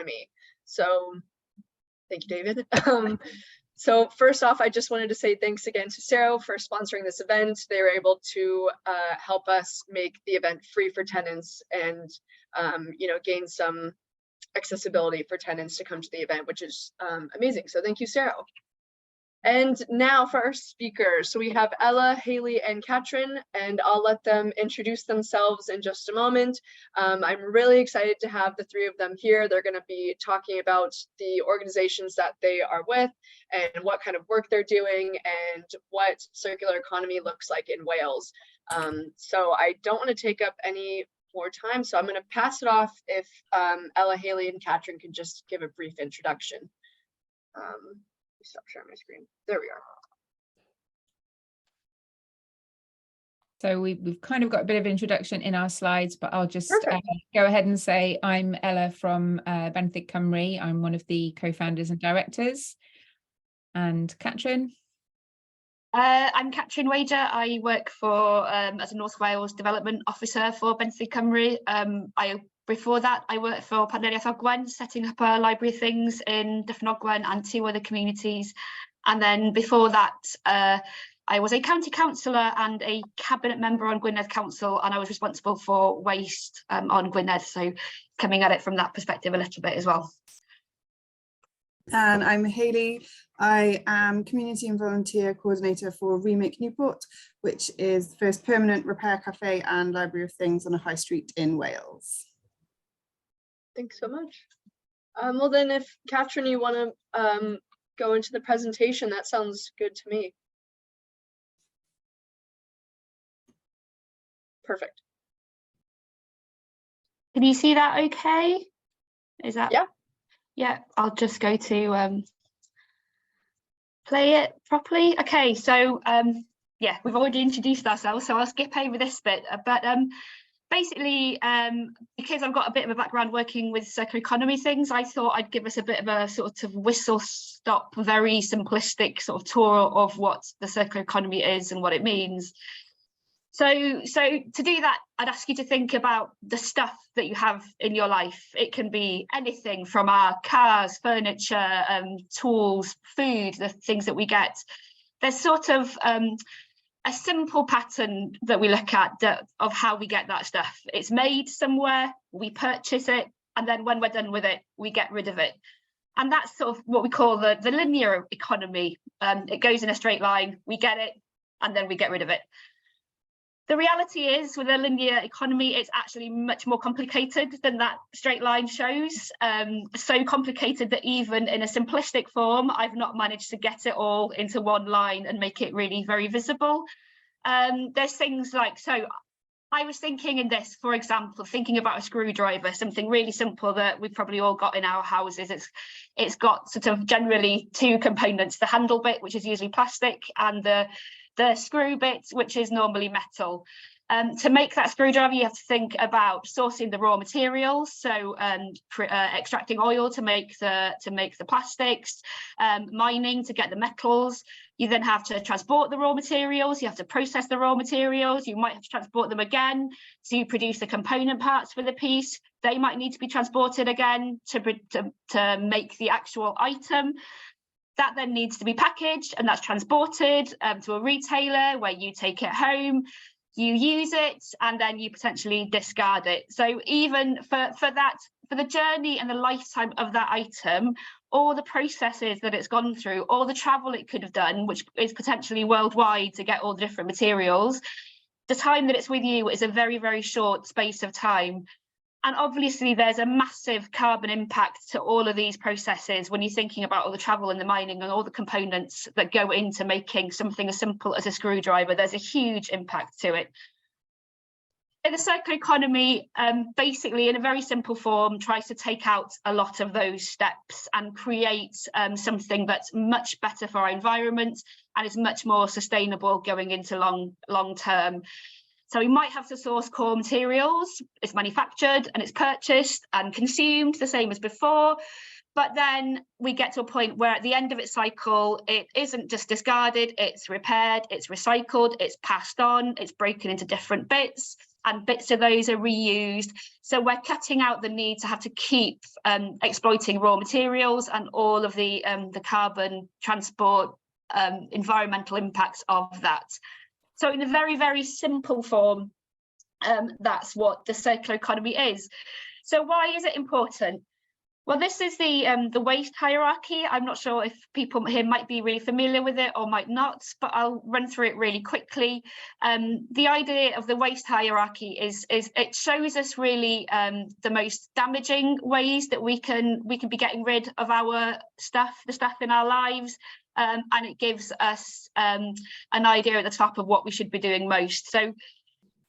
economy. So thank you, David. So first off, I just wanted to say thanks again to Cero for sponsoring this event. They were able to help us make the event free for tenants and gain some accessibility for tenants to come to the event, which is amazing. So thank you, Cero. And now for our speakers. So we have Ella, Haley, and Katrin, and I'll let them introduce themselves in just a moment. I'm really excited to have the three of them here. They're going to be talking about the organizations that they are with and what kind of work they're doing and what circular economy looks like in Wales. So I don't want to take up any more time, so I'm going to pass it off if Ella, Haley, and Katrin can just give a brief introduction. Stop sharing my screen. There we are. So we've kind of got a bit of introduction in our slides, but I'll just go ahead and say I'm Ella from Benefit Cymru. I'm one of the co-founders and directors. And Katrin? I'm Katrin Wager. I work for as a North Wales Development Officer for Benefit Cymru. Before that, I worked for Partneriaeth Ogwen, setting up a library of things in Dyffryn Ogwen and 2 other communities. And then before that, I was a county councillor and a cabinet member on Gwynedd Council, and I was responsible for waste on Gwynedd. So coming at it from that perspective a little bit as well. And I'm Haley. I am Community and Volunteer Coordinator for Remake Newport, which is the first permanent repair cafe and library of things on a high street in Wales. Thanks so much. Well then, if Katrin, you want to go into the presentation, that sounds good to me. Perfect. Can you see that okay? Is that? Yeah. Yeah, I'll just go to play it properly. Okay, so yeah, we've already introduced ourselves, so I'll skip over this bit. But basically, because I've got a bit of a background working with circular economy things, I thought I'd give us a bit of a sort of whistle-stop, very simplistic sort of tour of what the circular economy is and what it means. So to do that, I'd ask you to think about the stuff that you have in your life. It can be anything from our cars, furniture, tools, food, the things that we get. There's sort of a simple pattern that we look at of how we get that stuff. It's made somewhere, we purchase it, and then when we're done with it, we get rid of it. And that's sort of what we call the linear economy. It goes in a straight line, we get it, and then we get rid of it. The reality is, with a linear economy, it's actually much more complicated than that straight line shows. So complicated that even in a simplistic form, I've not managed to get it all into one line and make it really very visible. There's things like, so I was thinking in this, for example, thinking about a screwdriver, something really simple that we've probably all got in our houses. It's got sort of generally 2 components, the handle bit, which is usually plastic, and the screw bit, which is normally metal. To make that screwdriver, you have to think about sourcing the raw materials, so extracting oil to make the plastics, mining to get the metals. You then have to transport the raw materials, you have to process the raw materials, you might have to transport them again to produce the component parts for the piece. They might need to be transported again to make the actual item. That then needs to be packaged, and that's transported to a retailer where you take it home, you use it, and then you potentially discard it. So even for the journey and the lifetime of that item, all the processes that it's gone through, all the travel it could have done, which is potentially worldwide to get all the different materials, the time that it's with you is a very, very short space of time. And obviously there's a massive carbon impact to all of these processes when you're thinking about all the travel and the mining and all the components that go into making something as simple as a screwdriver. There's a huge impact to it. In the circular economy, basically in a very simple form, tries to take out a lot of those steps and create something that's much better for our environment and is much more sustainable going into long term. So we might have to source core materials, it's manufactured and it's purchased and consumed the same as before. But then we get to a point where at the end of its cycle, it isn't just discarded, it's repaired, it's recycled, it's passed on, it's broken into different bits. and bits of those are reused. So we're cutting out the need to have to keep exploiting raw materials and all of the carbon transport environmental impacts of that. So in a very, very simple form, that's what the circular economy is. So why is it important? Well, this is the waste hierarchy. I'm not sure if people here might be really familiar with it or might not, but I'll run through it really quickly. The idea of the waste hierarchy is it shows us really the most damaging ways that we can be getting rid of our stuff, the stuff in our lives, and it gives us an idea at the top of what we should be doing most. So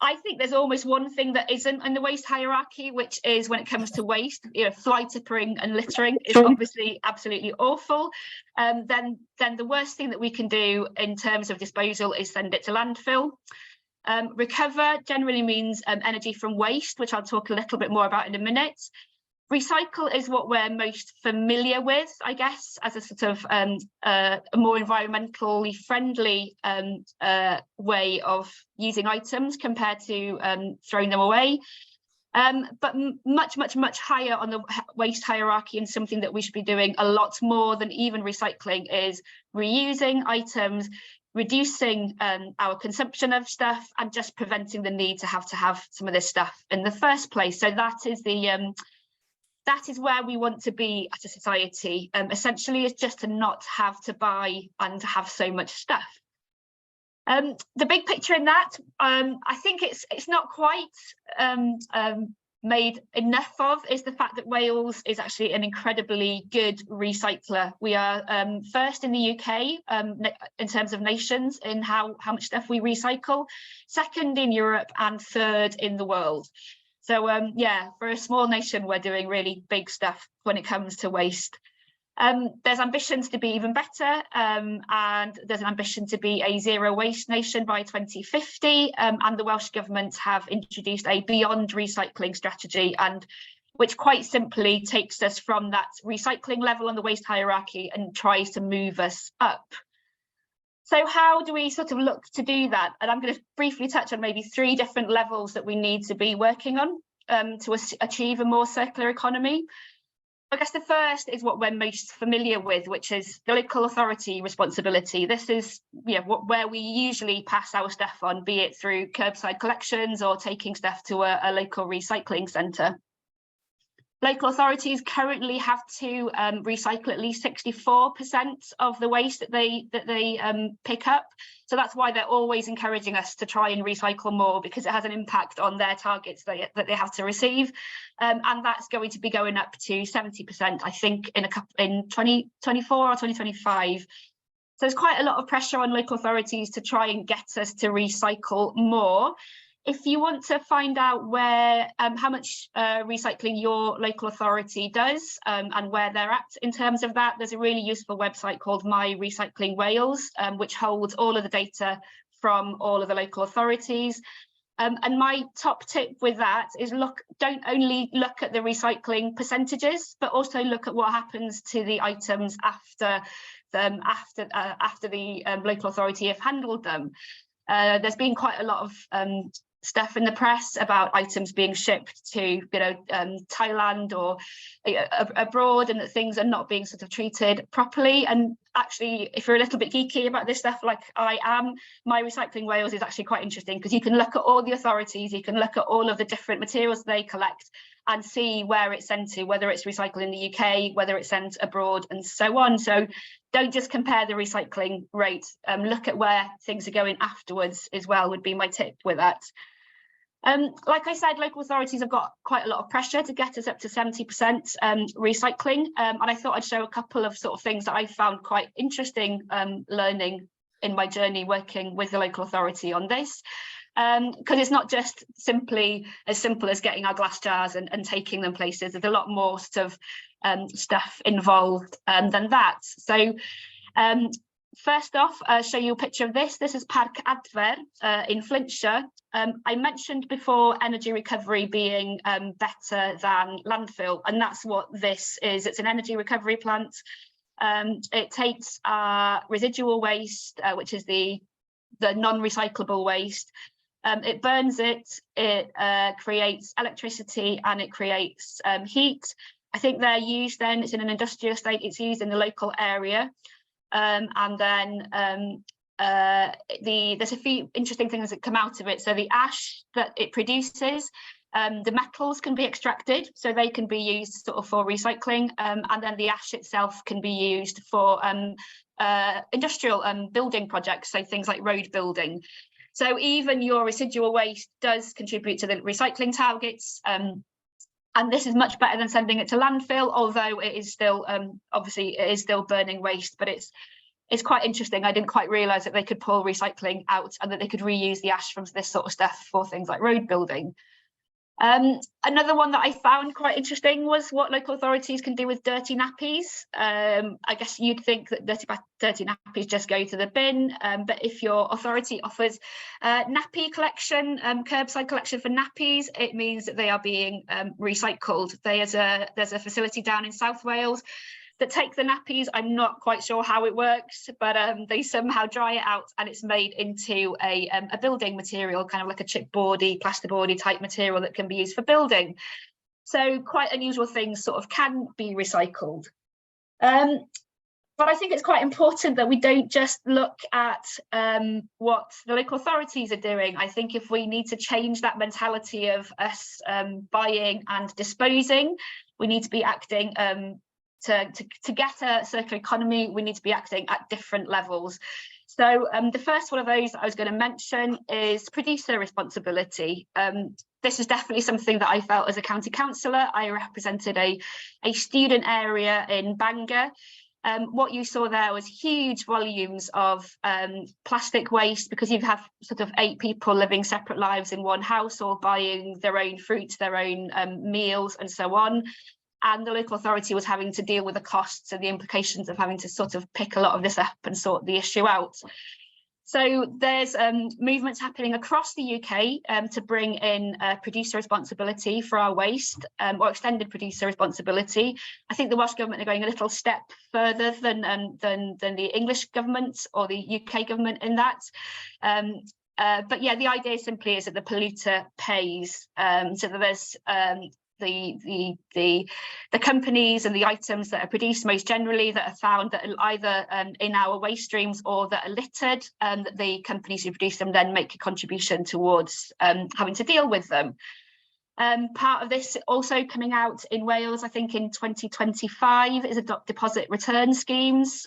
I think there's almost one thing that isn't in the waste hierarchy, which is when it comes to waste, fly tippering and littering is obviously absolutely awful. Then the worst thing that we can do in terms of disposal is send it to landfill. Recover generally means energy from waste, which I'll talk a little bit more about in a minute. Recycle is what we're most familiar with, I guess, as a sort of a more environmentally friendly way of using items compared to throwing them away. But much higher on the waste hierarchy, and something that we should be doing a lot more than even recycling is reusing items, reducing our consumption of stuff, and just preventing the need to have some of this stuff in the first place. So that is where we want to be as a society, essentially, is just to not have to buy and to have so much stuff. The big picture in that, I think it's not quite made enough of, is the fact that Wales is actually an incredibly good recycler. We are first in the UK in terms of nations in how much stuff we recycle, second in Europe, and third in the world. So yeah, for a small nation, we're doing really big stuff when it comes to waste. There's ambitions to be even better, and there's an ambition to be a zero waste nation by 2050, and the Welsh Government have introduced a beyond recycling strategy, and which quite simply takes us from that recycling level on the waste hierarchy and tries to move us up. So how do we sort of look to do that? And I'm going to briefly touch on maybe 3 different levels that we need to be working on to achieve a more circular economy. I guess the first is what we're most familiar with, which is the local authority responsibility. This is where we usually pass our stuff on, be it through curbside collections or taking stuff to a local recycling centre. Local authorities currently have to recycle at least 64% of the waste that they pick up. So that's why they're always encouraging us to try and recycle more, because it has an impact on their targets that they have to receive. And that's going to be going up to 70%, I think, in 2024 or 2025. So there's quite a lot of pressure on local authorities to try and get us to recycle more. If you want to find out where how much recycling your local authority does and where they're at in terms of that, there's a really useful website called My Recycling Wales, which holds all of the data from all of the local authorities. And my top tip with that is don't only look at the recycling percentages, but also look at what happens to the items after the local authority have handled them. There's been quite a lot of stuff in the press about items being shipped to Thailand or abroad, and that things are not being sort of treated properly. And actually, if you're a little bit geeky about this stuff like I am, My Recycling Wales is actually quite interesting, because you can look at all the authorities, you can look at all of the different materials they collect and see where it's sent to, whether it's recycled in the UK, whether it's sent abroad, and so on. So don't just compare the recycling rate, look at where things are going afterwards as well, would be my tip with that. Like I said, local authorities have got quite a lot of pressure to get us up to 70% recycling, and I thought I'd show a couple of sort of things that I found quite interesting learning in my journey working with the local authority on this. Because it's not just as simple as getting our glass jars and taking them places. There's a lot more sort of stuff involved than that. So first off, I'll show you a picture of this. This is Parc Adfer in Flintshire. I mentioned before energy recovery being better than landfill, and that's what this is. It's an energy recovery plant. It takes residual waste, which is the non-recyclable waste, It burns it, it creates electricity, and it creates heat. I think they're used then, it's in an industrial state, it's used in the local area. And then there's a few interesting things that come out of it. So the ash that it produces, the metals can be extracted, so they can be used sort of for recycling, and then the ash itself can be used for industrial building projects, so things like road building. So even your residual waste does contribute to the recycling targets, and this is much better than sending it to landfill, although it is still obviously it is still burning waste, but it's quite interesting. I didn't quite realise that they could pull recycling out and that they could reuse the ash from this sort of stuff for things like road building. Another one that I found quite interesting was what local authorities can do with dirty nappies. I guess you'd think that dirty nappies just go to the bin, but if your authority offers nappy collection, curbside collection for nappies, it means that they are being recycled. There's a facility down in South Wales that take the nappies. I'm not quite sure how it works, but they somehow dry it out and it's made into a building material, kind of like a chipboardy, plasterboardy type material that can be used for building. So quite unusual things sort of can be recycled. But I think it's quite important that we don't just look at what the local authorities are doing. I think if we need to change that mentality of us buying and disposing, we need to be acting to get a circular economy, we need to be acting at different levels. So the first one of those I was going to mention is producer responsibility. This is definitely something that I felt as a county councillor. I represented a student area in Bangor. What you saw there was huge volumes of plastic waste, because you have sort of 8 people living separate lives in one house, all buying their own fruit, their own meals and so on. And the local authority was having to deal with the costs and the implications of having to sort of pick a lot of this up and sort the issue out. So there's movements happening across the UK to bring in producer responsibility for our waste, or extended producer responsibility. I think the Welsh Government are going a little step further than the English government or the UK government in that. But yeah, the idea simply is that the polluter pays, so that there's the companies and the items that are produced most generally that are found that are either in our waste streams or that are littered, that the companies who produce them then make a contribution towards having to deal with them. Part of this also coming out in Wales, I think in 2025, is deposit return schemes.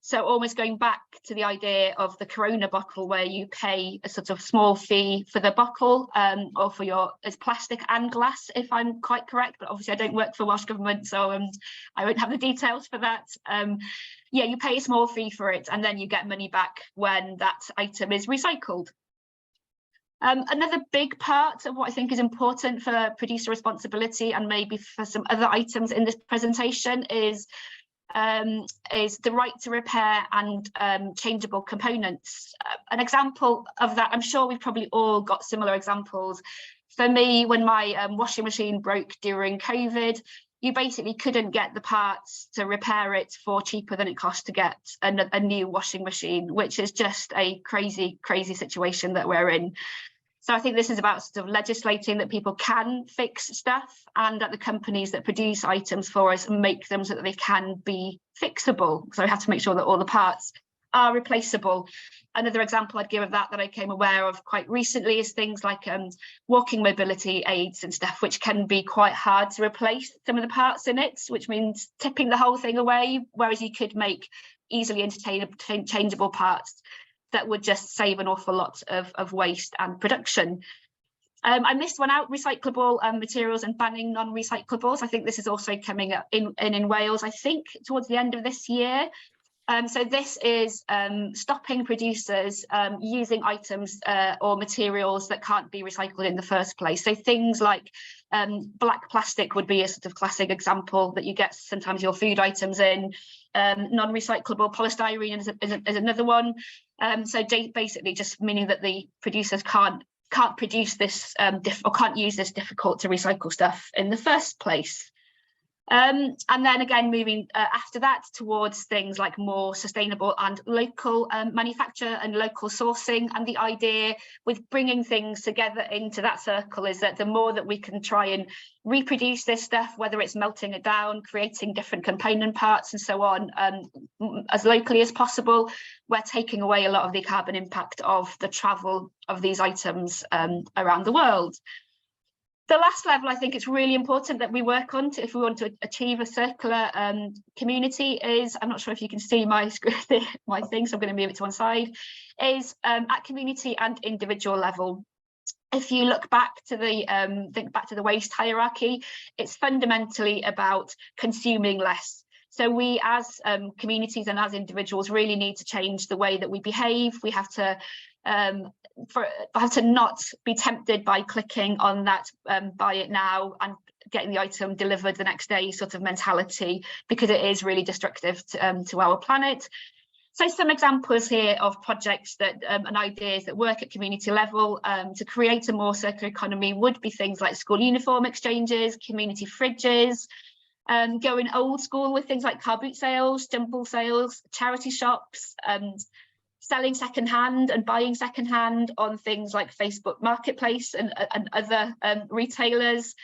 So almost going back to the idea of the Corona bottle, where you pay a sort of small fee for the bottle, or for it's plastic and glass, if I'm quite correct, but obviously I don't work for Welsh Government, so I won't have the details for that. Yeah, you pay a small fee for it and then you get money back when that item is recycled. Another big part of what I think is important for producer responsibility, and maybe for some other items in this presentation, is the right to repair and changeable components. An example of that, I'm sure we've probably all got similar examples. For me, when my washing machine broke during COVID, you basically couldn't get the parts to repair it for cheaper than it cost to get a new washing machine, which is just a crazy, crazy situation that we're in. So I think this is about sort of legislating that people can fix stuff, and that the companies that produce items for us make them so that they can be fixable. So we have to make sure that all the parts are replaceable. Another example I'd give of that I came aware of quite recently is things like walking mobility aids and stuff, which can be quite hard to replace some of the parts in it, which means tipping the whole thing away, whereas you could make easily interchangeable parts that would just save an awful lot of waste and production. I missed one out, recyclable materials and banning non-recyclables. I think this is also coming up in Wales, I think towards the end of this year. So this is stopping producers using items or materials that can't be recycled in the first place. So things like black plastic would be a sort of classic example that you get sometimes your food items in. Non-recyclable polystyrene is another one. So basically just meaning that the producers can't produce this or can't use this difficult to recycle stuff in the first place. And then again, moving after that towards things like more sustainable and local manufacture and local sourcing. And the idea with bringing things together into that circle is that the more that we can try and reproduce this stuff, whether it's melting it down, creating different component parts and so on, as locally as possible, we're taking away a lot of the carbon impact of the travel of these items around the world. The last level, I think it's really important that we work on if we want to achieve a circular community is, I'm not sure if you can see my my thing, so I'm going to move it to one side, is at community and individual level. If you look back to the think back to the waste hierarchy, it's fundamentally about consuming less. So we as communities and as individuals really need to change the way that we behave. We have to not be tempted by clicking on that buy it now and getting the item delivered the next day sort of mentality, because it is really destructive to our planet. So some examples here of projects that and ideas that work at community level to create a more circular economy would be things like school uniform exchanges, community fridges, going old school with things like car boot sales, jumble sales, charity shops, selling secondhand and buying secondhand on things like Facebook Marketplace and other retailers.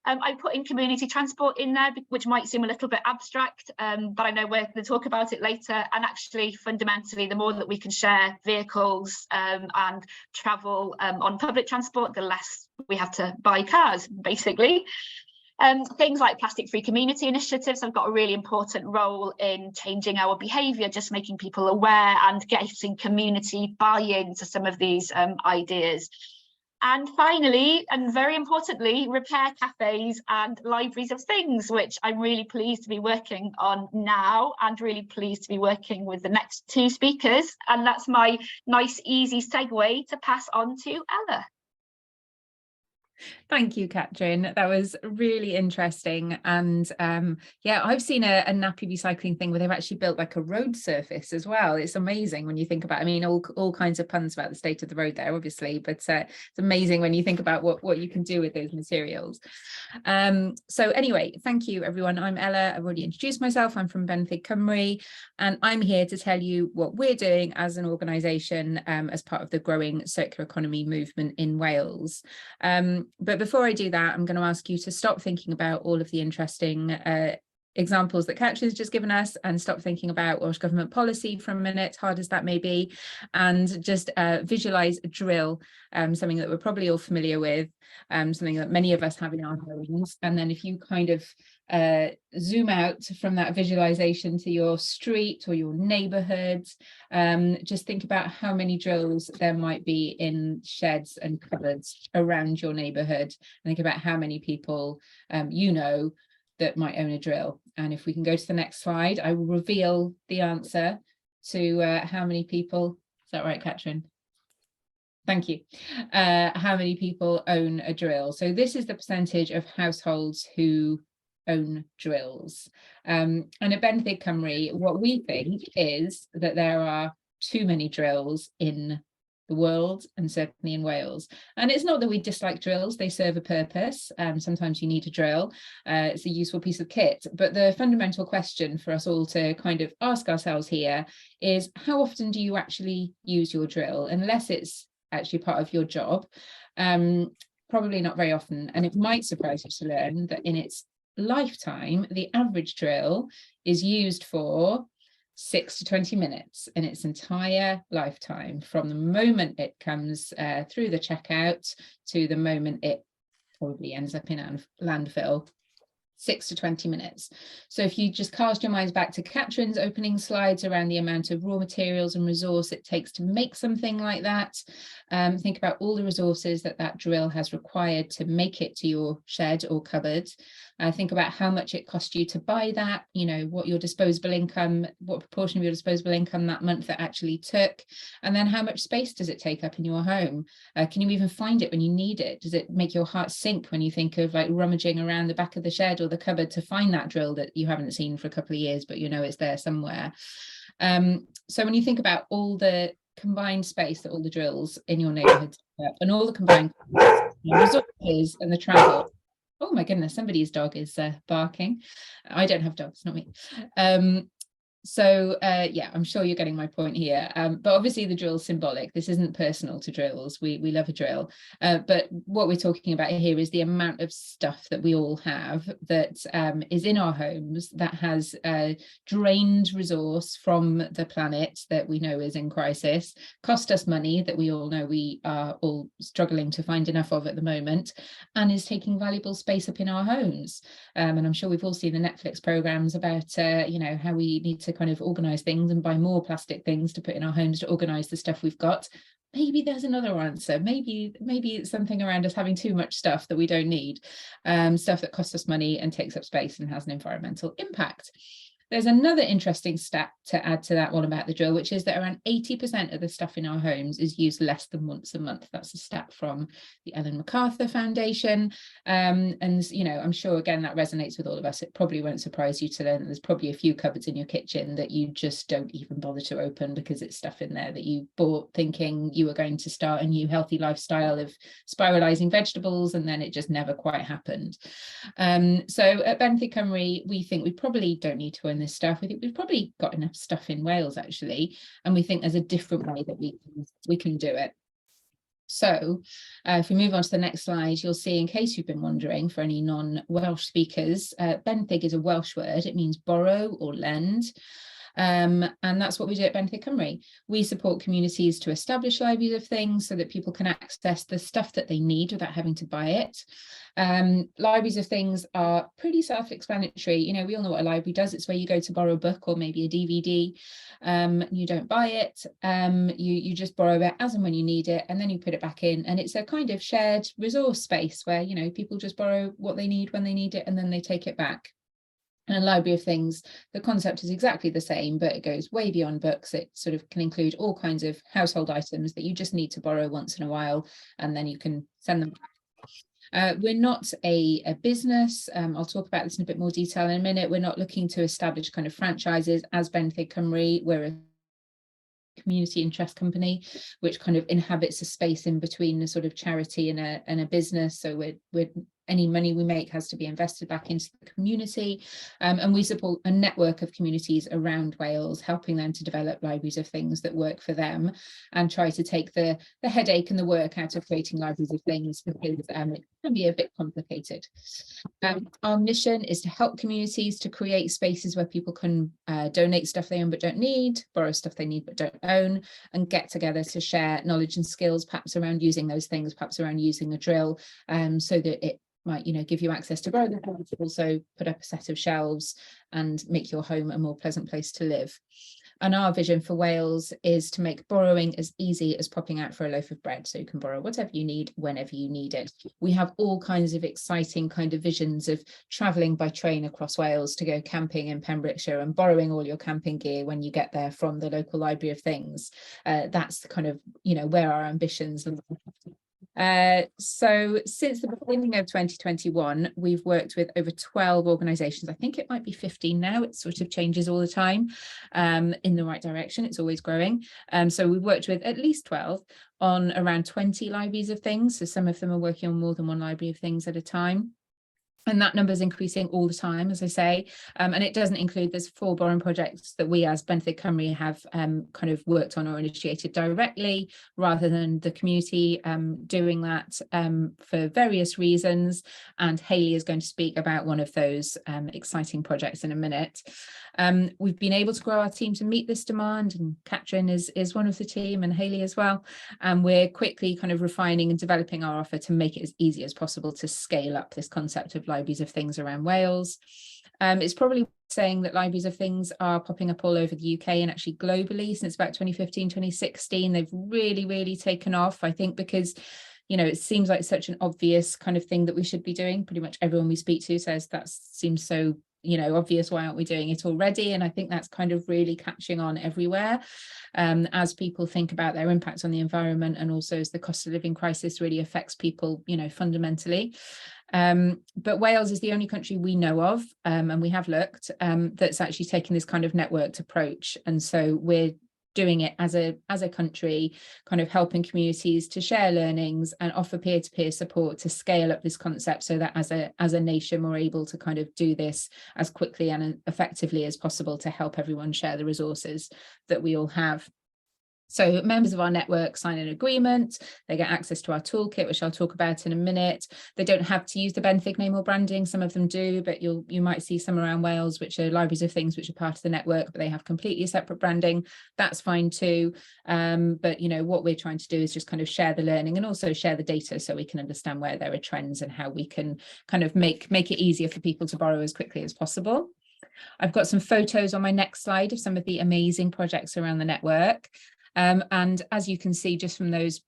I put in community transport in there, which might seem a little bit abstract, but I know we're going to talk about it later. And actually, fundamentally, the more that we can share vehicles and travel on public transport, the less we have to buy cars, basically. Things like plastic-free community initiatives have got a really important role in changing our behaviour, just making people aware and getting community buy-in to some of these ideas. And finally, and very importantly, repair cafes and libraries of things, which I'm really pleased to be working on now and really pleased to be working with the next two speakers. And that's my nice, easy segue to pass on to Ella. Thank you, Katrin. That was really interesting. And yeah, I've seen a nappy recycling thing where they've actually built like a road surface as well. It's amazing when you think about, I mean, all kinds of puns about the state of the road there, obviously, but it's amazing when you think about what you can do with those materials. So anyway, thank you, everyone. I'm Ella. I've already introduced myself. I'm from Benthyg Cymru, and I'm here to tell you what we're doing as an organisation as part of the growing circular economy movement in Wales. But before I do that, I'm going to ask you to stop thinking about all of the interesting examples that Katrin's just given us and stop thinking about Welsh Government policy for a minute, hard as that may be, and just visualise a drill, something that we're probably all familiar with, something that many of us have in our homes. And then if you kind of zoom out from that visualization to your street or your neighborhood, just think about how many drills there might be in sheds and cupboards around your neighborhood, and think about how many people you know that might own a drill. And if we can go to the next slide, I will reveal the answer to how many people, is that right, Katrin? Thank you. How many people own a drill? So this is the percentage of households who own drills. And at Benthyg Cymru, what we think is that there are too many drills in the world, and certainly in Wales. And it's not that we dislike drills, they serve a purpose. Sometimes you need a drill, it's a useful piece of kit. But the fundamental question for us all to kind of ask ourselves here is, how often do you actually use your drill? Unless it's actually part of your job, probably not very often. And it might surprise you to learn that in its lifetime, the average drill is used for 6 to 20 minutes in its entire lifetime, from the moment it comes through the checkout to the moment it probably ends up in a landfill. 6 to 20 minutes. So if you just cast your minds back to Katrin's opening slides around the amount of raw materials and resource it takes to make something like that, think about all the resources that drill has required to make it to your shed or cupboard. Think about how much it cost you to buy that, you know, what your disposable income, what proportion of your disposable income that month that actually took, and then how much space does it take up in your home? Can you even find it when you need it? Does it make your heart sink when you think of like rummaging around the back of the shed or the cupboard to find that drill that you haven't seen for a couple of years, but you know it's there somewhere? So when you think about all the combined space that all the drills in your neighborhood and all the combined resources and the travel, Oh my goodness, somebody's dog is barking. I don't have dogs, not me. Yeah, I'm sure you're getting my point here. But obviously the drill's symbolic. This isn't personal to drills. We love a drill. But what we're talking about here is the amount of stuff that we all have that is in our homes that has drained resource from the planet that we know is in crisis, cost us money that we all know we are all struggling to find enough of at the moment, and is taking valuable space up in our homes. And I'm sure we've all seen the Netflix programs about, how we need to kind of organize things and buy more plastic things to put in our homes to organize the stuff we've got. Maybe there's another answer. Maybe it's something around us having too much stuff that we don't need, stuff that costs us money and takes up space and has an environmental impact. There's another interesting stat to add to that one about the drill, which is that around 80% of the stuff in our homes is used less than once a month. That's a stat from the Ellen MacArthur Foundation. And, I'm sure, again, that resonates with all of us. It probably won't surprise you to learn that there's probably a few cupboards in your kitchen that you just don't even bother to open because it's stuff in there that you bought thinking you were going to start a new healthy lifestyle of spiralizing vegetables, and then it just never quite happened. So at Benthyg Cymru, we think we probably don't need to own this stuff. We think we've probably got enough stuff in Wales, actually, and we think there's a different way that we can do it. So if we move on to the next slide, you'll see, in case you've been wondering, for any non-Welsh speakers, Benthyg is a Welsh word. It means borrow or lend. And that's what we do at Benthyg Cymru. We support communities to establish libraries of things so that people can access the stuff that they need without having to buy it. Libraries of things are pretty self-explanatory. We all know what a library does. It's where you go to borrow a book or maybe a DVD. You don't buy it. You just borrow it as and when you need it, and then you put it back in. And it's a kind of shared resource space where, people just borrow what they need when they need it, and then they take it back. And a library of things, the concept is exactly the same, but it goes way beyond books. It sort of can include all kinds of household items that you just need to borrow once in a while, and then you can send them back. We're not a business. I'll talk about this in a bit more detail in a minute. We're not looking to establish kind of franchises as Benthyg Cymru. We're a community interest company, which kind of inhabits a space in between a sort of charity and a business. So we're any money we make has to be invested back into the community, and we support a network of communities around Wales, helping them to develop libraries of things that work for them, and try to take the headache and the work out of creating libraries of things, because it can be a bit complicated. Our mission is to help communities to create spaces where people can donate stuff they own but don't need, borrow stuff they need but don't own, and get together to share knowledge and skills, perhaps around using those things, perhaps around using a drill, so that it might give you access to borrow them, but also put up a set of shelves and make your home a more pleasant place to live. And our vision for Wales is to make borrowing as easy as popping out for a loaf of bread, so you can borrow whatever you need whenever you need it. We have all kinds of exciting kind of visions of travelling by train across Wales to go camping in Pembrokeshire and borrowing all your camping gear when you get there from the local library of things. That's the kind of where our ambitions lie. So since the beginning of 2021, we've worked with over 12 organisations. I think it might be 15 now. It sort of changes all the time, in the right direction. It's always growing. So we've worked with at least 12 on around 20 libraries of things. So some of them are working on more than one library of things at a time. And that number is increasing all the time, as I say, and it doesn't include, there's 4 borrowing projects that we as Benthyg Cymru have kind of worked on or initiated directly, rather than the community doing that for various reasons. And Hayley is going to speak about one of those exciting projects in a minute. We've been able to grow our team to meet this demand, and Katrin is one of the team, and Hayley as well. And we're quickly kind of refining and developing our offer to make it as easy as possible to scale up this concept of libraries of things around Wales. It's probably saying that libraries of things are popping up all over the UK and actually globally since about 2015, 2016. They've really taken off, I think, because it seems like such an obvious kind of thing that we should be doing. Pretty much everyone we speak to says that seems so obvious. Why aren't we doing it already? And I think that's kind of really catching on everywhere, as people think about their impact on the environment, and also as the cost of living crisis really affects people fundamentally. But Wales is the only country we know of, and we have looked, that's actually taken this kind of networked approach. And so we're doing it as a country, kind of helping communities to share learnings and offer peer-to-peer support to scale up this concept, so that as a nation we're able to kind of do this as quickly and effectively as possible to help everyone share the resources that we all have. So members of our network sign an agreement, they get access to our toolkit, which I'll talk about in a minute. They don't have to use the Benthig name or branding, some of them do, but you might see some around Wales, which are libraries of things which are part of the network, but they have completely separate branding. That's fine too. But you know, what we're trying to do is just kind of share the learning and also share the data, so we can understand where there are trends and how we can kind of make it easier for people to borrow as quickly as possible. I've got some photos on my next slide of some of the amazing projects around the network. And as you can see just from those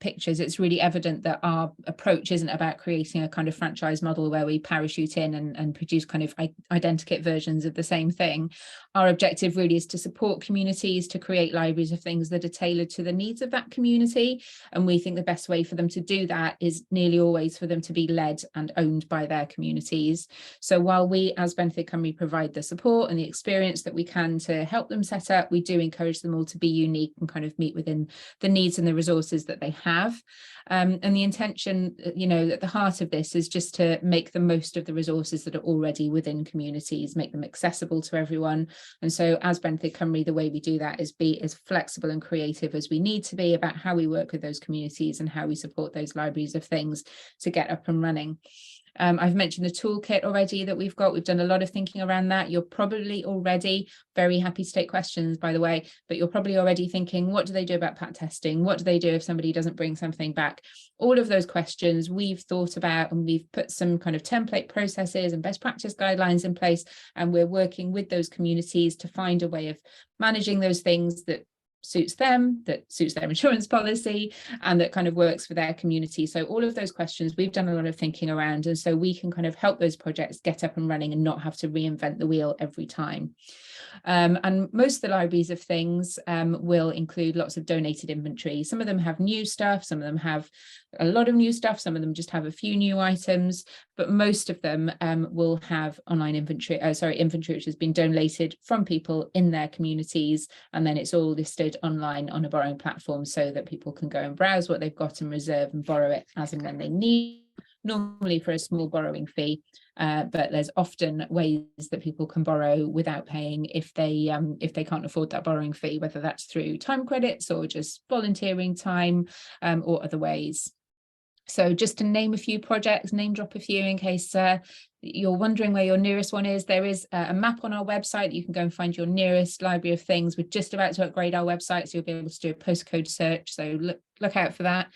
pictures, it's really evident that our approach isn't about creating a kind of franchise model where we parachute in and produce kind of identikit versions of the same thing. Our objective really is to support communities to create libraries of things that are tailored to the needs of that community. And we think the best way for them to do that is nearly always for them to be led and owned by their communities. So while we as Benthig Cymru provide the support and the experience that we can to help them set up, we do encourage them all to be unique and kind of meet within the needs and the resources that they have. And the intention, you know, at the heart of this is just to make the most of the resources that are already within communities, make them accessible to everyone. And so as Benthig Cymru, the way we do that is be as flexible and creative as we need to be about how we work with those communities and how we support those libraries of things to get up and running. I've mentioned the toolkit already that we've got. We've done a lot of thinking around that. You're probably already, very happy to take questions, by the way, but you're probably already thinking, what do they do about pat testing? What do they do if somebody doesn't bring something back? All of those questions we've thought about, and we've put some kind of template processes and best practice guidelines in place. And we're working with those communities to find a way of managing those things that suits them, that suits their insurance policy, and that kind of works for their community. So all of those questions we've done a lot of thinking around, and so we can kind of help those projects get up and running and not have to reinvent the wheel every time. And most of the libraries of things will include lots of donated inventory. Some of them have new stuff, some of them have a lot of new stuff, some of them just have a few new items, but most of them will have online inventory, inventory which has been donated from people in their communities, and then it's all listed online on a borrowing platform so that people can go and browse what they've got and reserve and borrow it as and when they need, normally for a small borrowing fee. But there's often ways that people can borrow without paying if they can't afford that borrowing fee, whether that's through time credits or just volunteering time or other ways. So just to name a few projects, name drop a few in case you're wondering where your nearest one is. There is a map on our website. You can go and find your nearest library of things. We're just about to upgrade our website, so you'll be able to do a postcode search. So look out for that.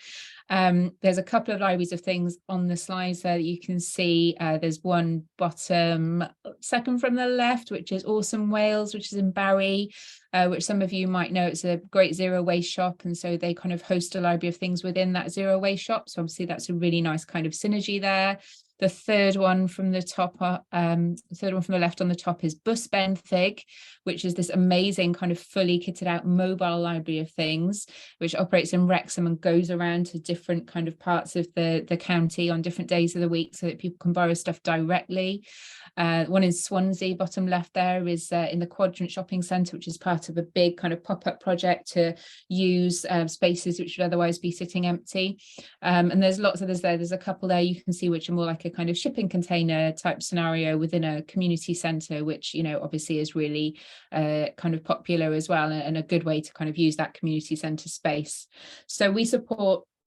There's a couple of libraries of things on the slides there that you can see. There's one bottom second from the left, which is Awesome Wales, which is in Barry, which some of you might know. It's a great zero waste shop, and so they kind of host a library of things within that zero waste shop. So obviously that's a really nice kind of synergy there. The third one from the top, the third one from the left on the top is Bus Benthig, which is this amazing kind of fully kitted out mobile library of things, which operates in Wrexham and goes around to different kind of parts of the county on different days of the week so that people can borrow stuff directly. One in Swansea, bottom left there, is in the Quadrant Shopping Centre, which is part of a big kind of pop-up project to use spaces which would otherwise be sitting empty. And there's lots of others there. There's a couple there you can see which are more like a kind of shipping container type scenario within a community centre, which, you know, obviously is really kind of popular as well, and a good way to kind of use that community centre space. So we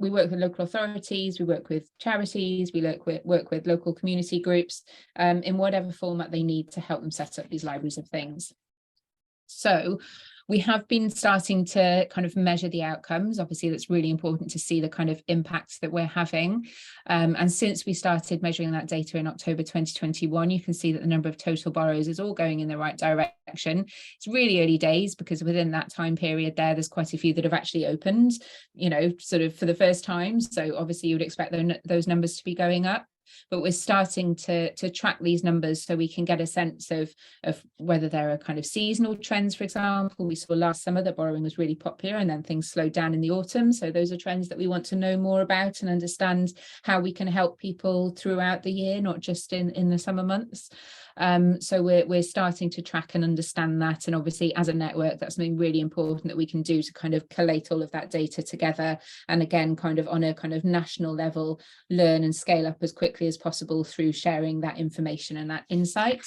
work with local authorities, we work with charities, we work with local community groups in whatever format they need to help them set up these libraries of things. So we have been starting to kind of measure the outcomes. Obviously, that's really important to see the kind of impacts that we're having. And since we started measuring that data in October 2021, you can see that the number of total borrowers is all going in the right direction. It's really early days because within that time period there's quite a few that have actually opened, you know, sort of for the first time. So obviously you would expect those numbers to be going up. But we're starting to track these numbers so we can get a sense of whether there are kind of seasonal trends. For example, we saw last summer that borrowing was really popular and then things slowed down in the autumn. So those are trends that we want to know more about and understand how we can help people throughout the year, not just in the summer months. So we're starting to track and understand that, and obviously as a network, that's something really important that we can do to kind of collate all of that data together, and again kind of on a kind of national level learn and scale up as quickly as possible through sharing that information and that insight.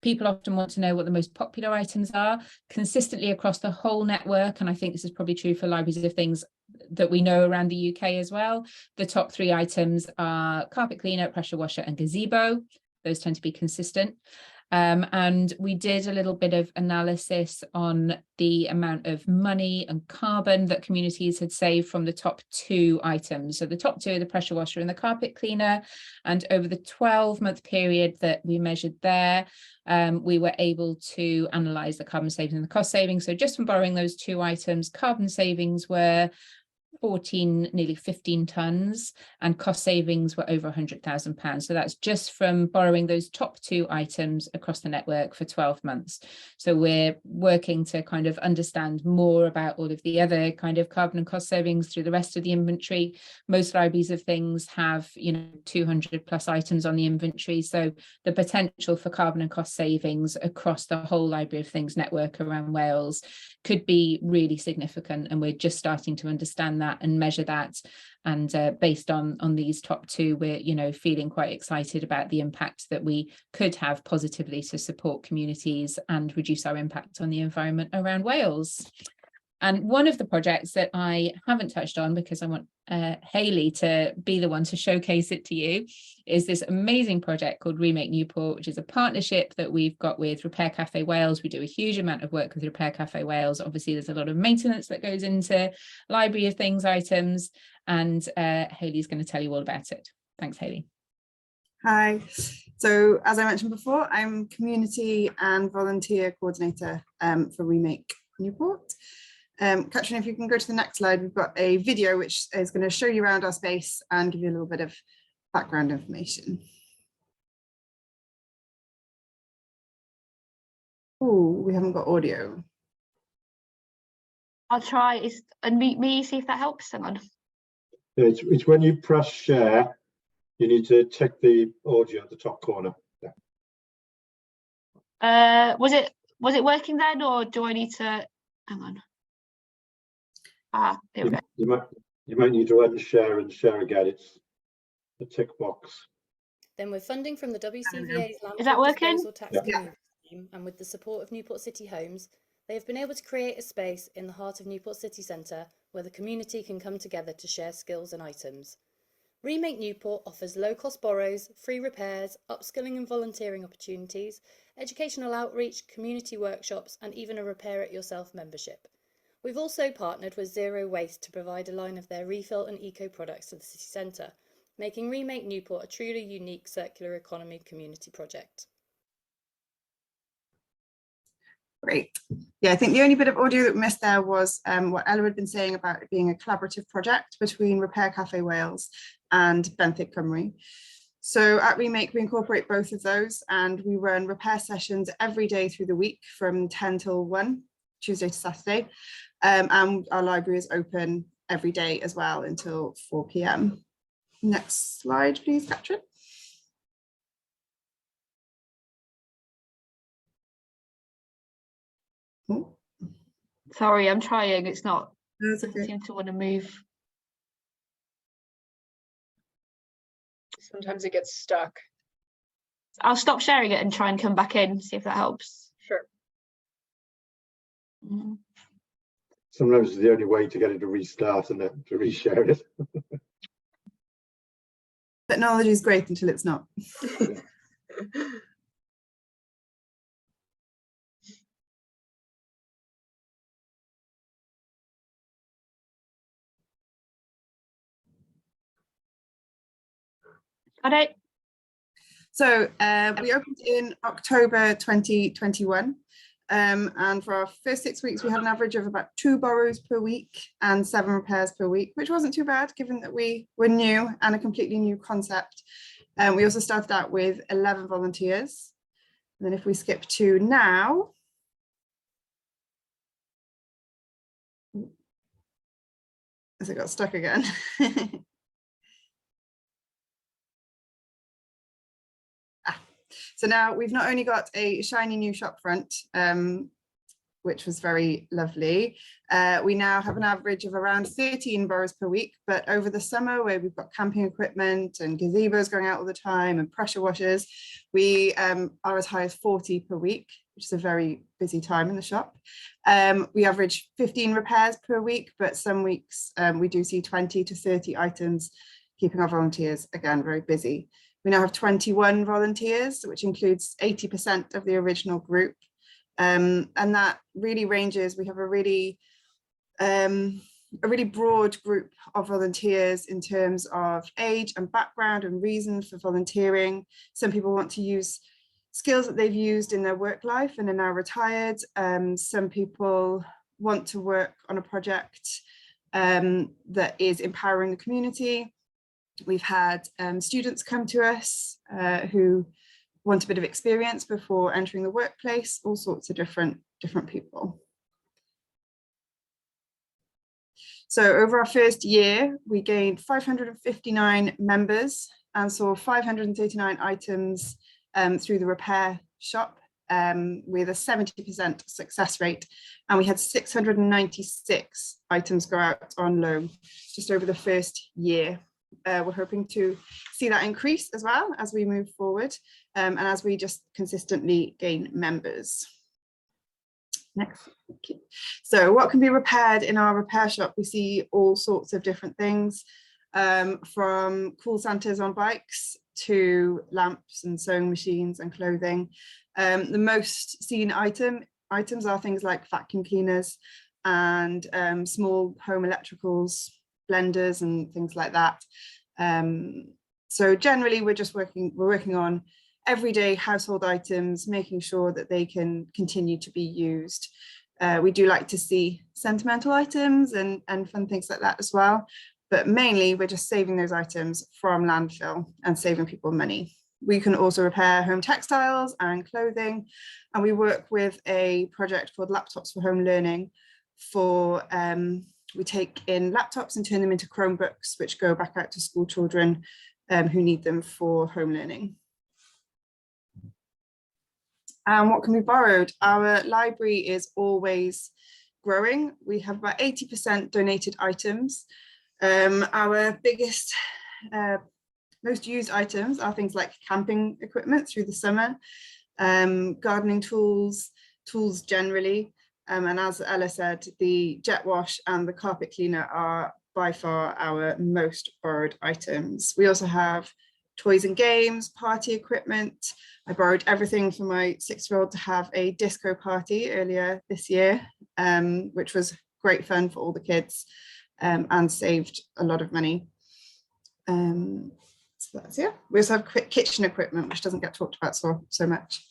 People often want to know what the most popular items are consistently across the whole network, and I think this is probably true for Libraries of Things that we know around the UK as well. The top 3 items are carpet cleaner, pressure washer and gazebo. Those tend to be consistent. And we did a little bit of analysis on the amount of money and carbon that communities had saved from the top 2 items. So the top 2 are the pressure washer and the carpet cleaner. And over the 12-month period that we measured there, we were able to analyse the carbon savings and the cost savings. So just from borrowing those 2 items, carbon savings were 14, nearly 15 tonnes, and cost savings were over £100,000. So that's just from borrowing those top 2 items across the network for 12 months. So we're working to kind of understand more about all of the other kind of carbon and cost savings through the rest of the inventory. Most Libraries of Things have, 200 plus items on the inventory. So the potential for carbon and cost savings across the whole Library of Things network around Wales could be really significant, and we're just starting to understand that and measure that. And based on these top 2, we're feeling quite excited about the impact that we could have positively to support communities and reduce our impact on the environment around Wales. And one of the projects that I haven't touched on, because I want Hayley to be the one to showcase it to you, is this amazing project called Remake Newport, which is a partnership that we've got with Repair Cafe Wales. We do a huge amount of work with Repair Cafe Wales. Obviously, there's a lot of maintenance that goes into Library of Things items, and Hayley's going to tell you all about it. Thanks, Hayley. Hi. So as I mentioned before, I'm community and volunteer coordinator for Remake Newport. Katrin, if you can go to the next slide, we've got a video which is going to show you around our space and give you a little bit of background information. Oh, we haven't got audio. I'll try unmute me, see if that helps. Hang on. It's when you press share, you need to check the audio at the top corner. Yeah. Was it working then, or do I need to hang on? Here we go. You might need to unshare and share again. It's a tick box. Then with funding from the WCVA's Is that working? Disposal Tax Community Scheme and with the support of Newport City Homes, they have been able to create a space in the heart of Newport City Centre where the community can come together to share skills and items. Remake Newport offers low-cost borrows, free repairs, upskilling and volunteering opportunities, educational outreach, community workshops, and even a repair-it-yourself membership. We've also partnered with Zero Waste to provide a line of their refill and eco products to the city centre, making Remake Newport a truly unique circular economy community project. Great. Yeah, I think the only bit of audio that we missed there was what Ella had been saying about it being a collaborative project between Repair Cafe Wales and Benthic Cymru. So at Remake, we incorporate both of those, and we run repair sessions every day through the week from 10 till 1, Tuesday to Saturday. And our library is open every day as well until 4 p.m. Next slide, please, Katrin. Oh. Sorry, I'm trying. It's not. That's Doesn't okay. seem to want to move. Sometimes it gets stuck. I'll stop sharing it and try and come back in, see if that helps. Sure. Sometimes it's the only way to get it to restart and then to reshare it. Technology is great until it's not. Got it. So we opened in October 2021. And for our first 6 weeks, we had an average of about 2 borrows per week and 7 repairs per week, which wasn't too bad given that we were new and a completely new concept. We also started out with 11 volunteers. And then if we skip to now, as it got stuck again. So now we've not only got a shiny new shop front, which was very lovely. We now have an average of around 13 borrows per week, but over the summer where we've got camping equipment and gazebos going out all the time and pressure washers, we are as high as 40 per week, which is a very busy time in the shop. We average 15 repairs per week, but some weeks we do see 20 to 30 items, keeping our volunteers, again, very busy. We now have 21 volunteers, which includes 80% of the original group. And that really ranges. We have a really broad group of volunteers in terms of age and background and reason for volunteering. Some people want to use skills that they've used in their work life and are now retired. Some people want to work on a project that is empowering the community. We've had students come to us who want a bit of experience before entering the workplace, all sorts of different people. So over our first year, we gained 559 members and saw 539 items through the repair shop with a 70% success rate. And we had 696 items go out on loan just over the first year. We're hoping to see that increase as well as we move forward and as we just consistently gain members. Next. So what can be repaired in our repair shop? We see all sorts of different things, from cool Santas on bikes to lamps and sewing machines and clothing. The most seen items are things like vacuum cleaners and small home electricals, blenders and things like that. So generally we're working on everyday household items, making sure that they can continue to be used. We do like to see sentimental items and fun things like that as well, but mainly we're just saving those items from landfill and saving people money. We can also repair home textiles and clothing, and we work with a project called Laptops for Home Learning. We take in laptops and turn them into Chromebooks, which go back out to school children who need them for home learning. And what can be borrowed? Our library is always growing. We have about 80% donated items. Our biggest, most used items are things like camping equipment through the summer, gardening tools generally. And as Ella said, the jet wash and the carpet cleaner are by far our most borrowed items. We also have toys and games, party equipment. I borrowed everything for my 6-year-old to have a disco party earlier this year, which was great fun for all the kids and saved a lot of money. So that's, yeah. We also have quick kitchen equipment, which doesn't get talked about so much.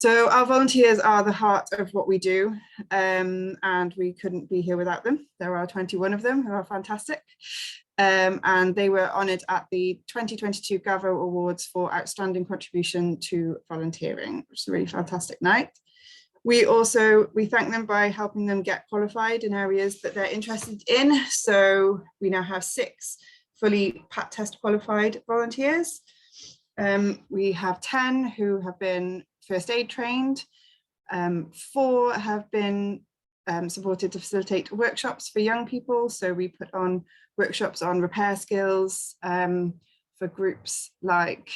So our volunteers are the heart of what we do, and we couldn't be here without them. There are 21 of them who are fantastic. And they were honoured at the 2022 Gavo Awards for Outstanding Contribution to Volunteering, which is a really fantastic night. We thank them by helping them get qualified in areas that they're interested in. So we now have 6 fully PAT test qualified volunteers. We have 10 who have been first aid trained. 4 have been supported to facilitate workshops for young people. So we put on workshops on repair skills for groups like,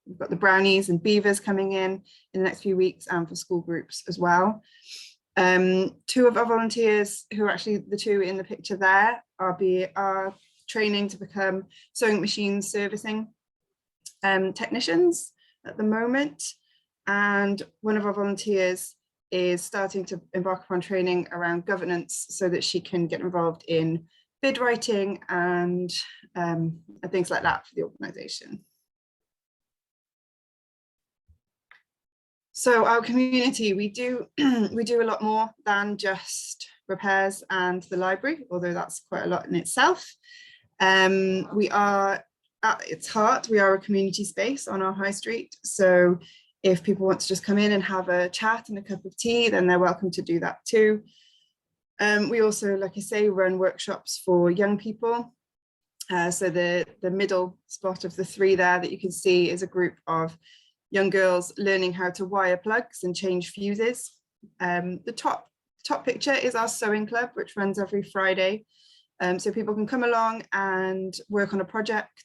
we've got the Brownies and Beavers coming in the next few weeks, and for school groups as well. 2 of our volunteers, who are actually the 2 in the picture there, are training to become sewing machine servicing technicians at the moment. And one of our volunteers is starting to embark upon training around governance so that she can get involved in bid writing and things like that for the organisation. So our community, we do a lot more than just repairs and the library, although that's quite a lot in itself. We are, at its heart, we are a community space on our high street. So if people want to just come in and have a chat and a cup of tea, then they're welcome to do that too. We also, like I say, run workshops for young people. So the middle spot of the 3 there that you can see is a group of young girls learning how to wire plugs and change fuses. The top picture is our sewing club, which runs every Friday. So people can come along and work on a project,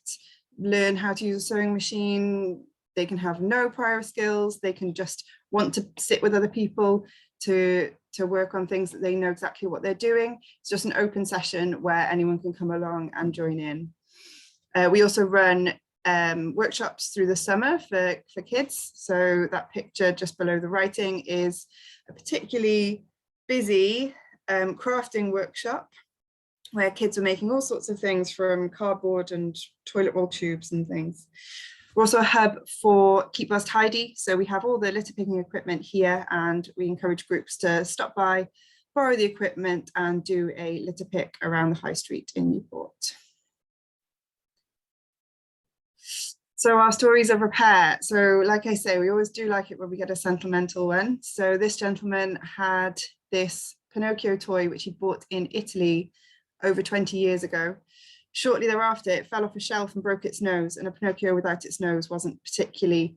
learn how to use a sewing machine. They can have no prior skills. They can just want to sit with other people to work on things that they know exactly what they're doing. It's just an open session where anyone can come along and join in. We also run workshops through the summer for kids. So that picture just below the writing is a particularly busy crafting workshop where kids are making all sorts of things from cardboard and toilet roll tubes and things. We're also a hub for Keep Us Tidy. So we have all the litter picking equipment here, and we encourage groups to stop by, borrow the equipment and do a litter pick around the high street in Newport. So our stories of repair. So like I say, we always do like it when we get a sentimental one. So this gentleman had this Pinocchio toy, which he bought in Italy over 20 years ago. Shortly thereafter, it fell off a shelf and broke its nose, and a Pinocchio without its nose wasn't particularly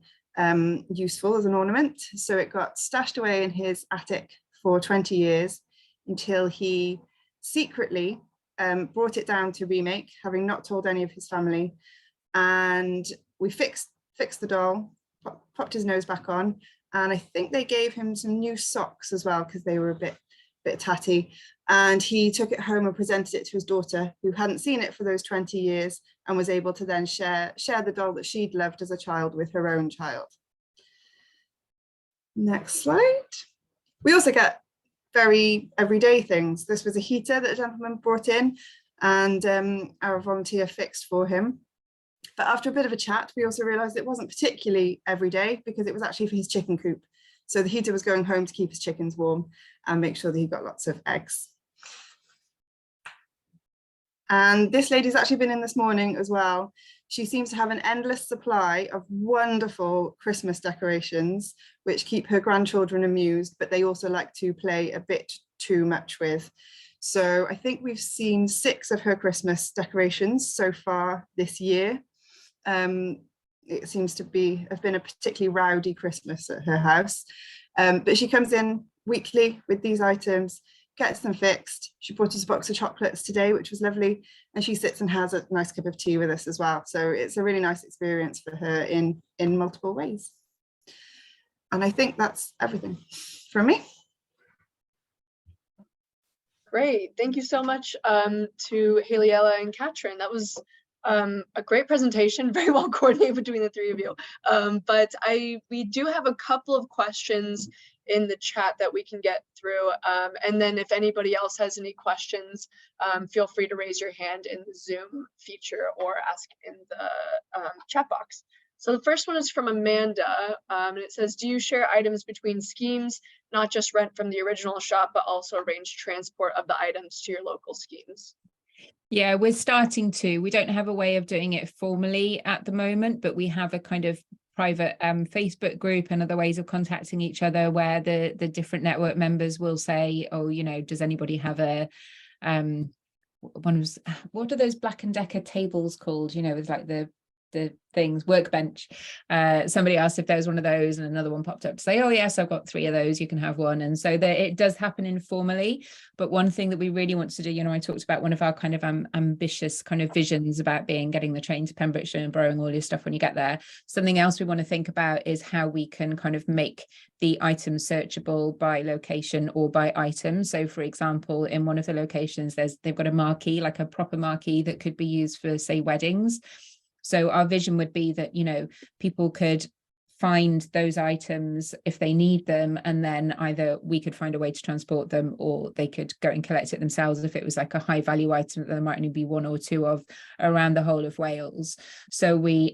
useful as an ornament. So it got stashed away in his attic for 20 years until he secretly brought it down to Remake, having not told any of his family. And we fixed the doll, popped his nose back on, and I think they gave him some new socks as well because they were a bit tatty. And he took it home and presented it to his daughter, who hadn't seen it for those 20 years, and was able to then share the doll that she'd loved as a child with her own child. Next slide. We also get very everyday things. This was a heater that a gentleman brought in, and our volunteer fixed for him. But after a bit of a chat, we also realized it wasn't particularly everyday because it was actually for his chicken coop. So the heater was going home to keep his chickens warm and make sure that he got lots of eggs. And this lady's actually been in this morning as well. She seems to have an endless supply of wonderful Christmas decorations, which keep her grandchildren amused, but they also like to play a bit too much with. So I think we've seen 6 of her Christmas decorations so far this year. It seems to have been a particularly rowdy Christmas at her house. But she comes in weekly with these items, gets them fixed. She brought us a box of chocolates today, which was lovely. And she sits and has a nice cup of tea with us as well. So it's a really nice experience for her in multiple ways. And I think that's everything from me. Great. Thank you so much to Haley, Ella, and Katrin. That was a great presentation, very well coordinated between the 3 of you. But we do have a couple of questions in the chat that we can get through. And then if anybody else has any questions, feel free to raise your hand in the Zoom feature or ask in the chat box. So the first one is from Amanda, and it says, do you share items between schemes, not just rent from the original shop, but also arrange transport of the items to your local schemes? Yeah, we're starting to. We don't have a way of doing it formally at the moment, but we have a kind of private Facebook group and other ways of contacting each other where the different network members will say, oh, you know, does anybody have a what are those Black & Decker tables called, you know, with like the things, workbench. Somebody asked if there was one of those, and another one popped up to say, oh yes, I've got 3 of those, you can have one. And so it does happen informally. But one thing that we really want to do, you know, I talked about one of our kind of ambitious kind of visions about getting the train to Pembrokeshire and borrowing all your stuff when you get there. Something else we want to think about is how we can kind of make the items searchable by location or by item. So for example, in one of the locations, they've got a marquee, like a proper marquee that could be used for, say, weddings. So our vision would be that, you know, people could find those items if they need them, and then either we could find a way to transport them, or they could go and collect it themselves if it was like a high value item that there might only be 1 or 2 of around the whole of Wales. So we're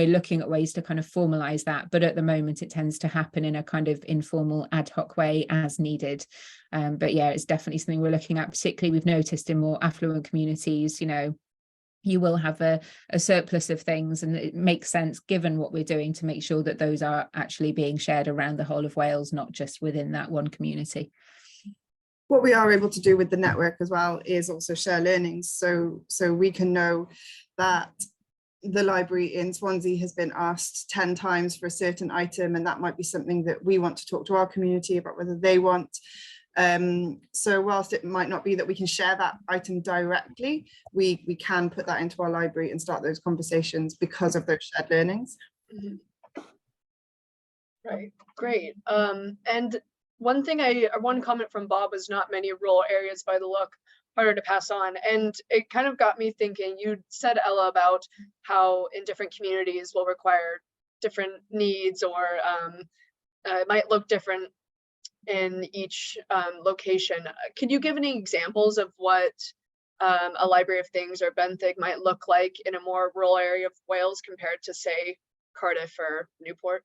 looking at ways to kind of formalize that, but at the moment it tends to happen in a kind of informal ad hoc way as needed. But yeah, it's definitely something we're looking at. Particularly we've noticed in more affluent communities, you know, you will have a surplus of things, and it makes sense given what we're doing to make sure that those are actually being shared around the whole of Wales, not just within that one community. What we are able to do with the network as well is also share learnings. So we can know that the library in Swansea has been asked 10 times for a certain item, and that might be something that we want to talk to our community about whether they want. So whilst it might not be that we can share that item directly, we can put that into our library and start those conversations because of those shared learnings. Mhm. Right, great. And one thing one comment from Bob was not many rural areas by the look, harder to pass on. And it kind of got me thinking, you said, Ella, about how in different communities will require different needs, or it might look different in each location. Could you give any examples of what a Library of Things or Benthic might look like in a more rural area of Wales compared to, say, Cardiff or Newport?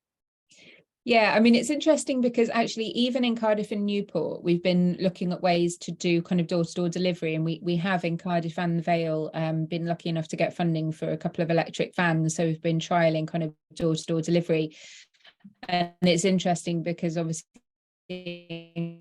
Yeah, I mean, it's interesting because actually even in Cardiff and Newport, we've been looking at ways to do kind of door-to-door delivery, and we have in Cardiff and the Vale been lucky enough to get funding for a couple of electric vans, so we've been trialing kind of door-to-door delivery. And it's interesting because obviously in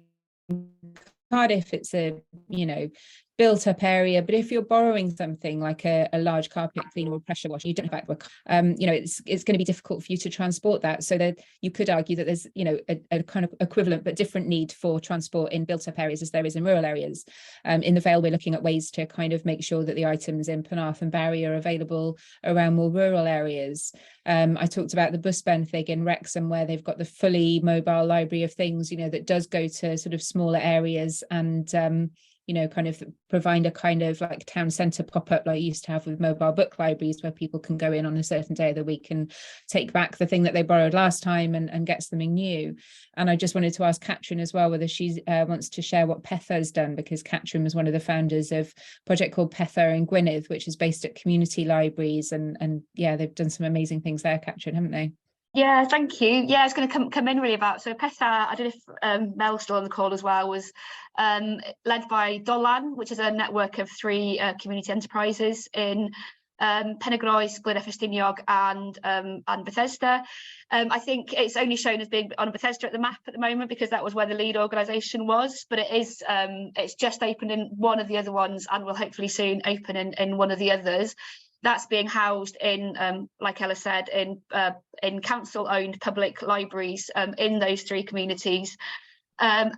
Cardiff it's a, you know, built up area, but if you're borrowing something like a large carpet cleaner or pressure washer, you don't have that, you know, it's going to be difficult for you to transport that. So that you could argue that there's, you know, a kind of equivalent but different need for transport in built up areas as there is in rural areas. In the Vale, we're looking at ways to kind of make sure that the items in Penarth and Barry are available around more rural areas. I talked about the Bus Benthic in Wrexham, where they've got the fully mobile Library of Things, you know, that does go to sort of smaller areas and you know, kind of provide a kind of like town centre pop-up like you used to have with mobile book libraries, where people can go in on a certain day of the week and take back the thing that they borrowed last time and get something new. And I just wanted to ask Katrin as well whether she wants to share what Petha has done, because Katrin was one of the founders of a project called Petha in Gwynedd, which is based at community libraries, and yeah, they've done some amazing things there, Katrin, haven't they? Yeah, thank you. Yeah, it's going to come in really about. So Petha, I don't know if Mel's still on the call as well, was led by Dolan, which is a network of 3 community enterprises in Penygroes, Glyn Ffestiniog and Bethesda. I think it's only shown as being on Bethesda at the map at the moment because that was where the lead organisation was, but it is it's just opened in one of the other ones and will hopefully soon open in one of the others. That's being housed in, like Ella said, in council-owned public libraries in those 3 communities. And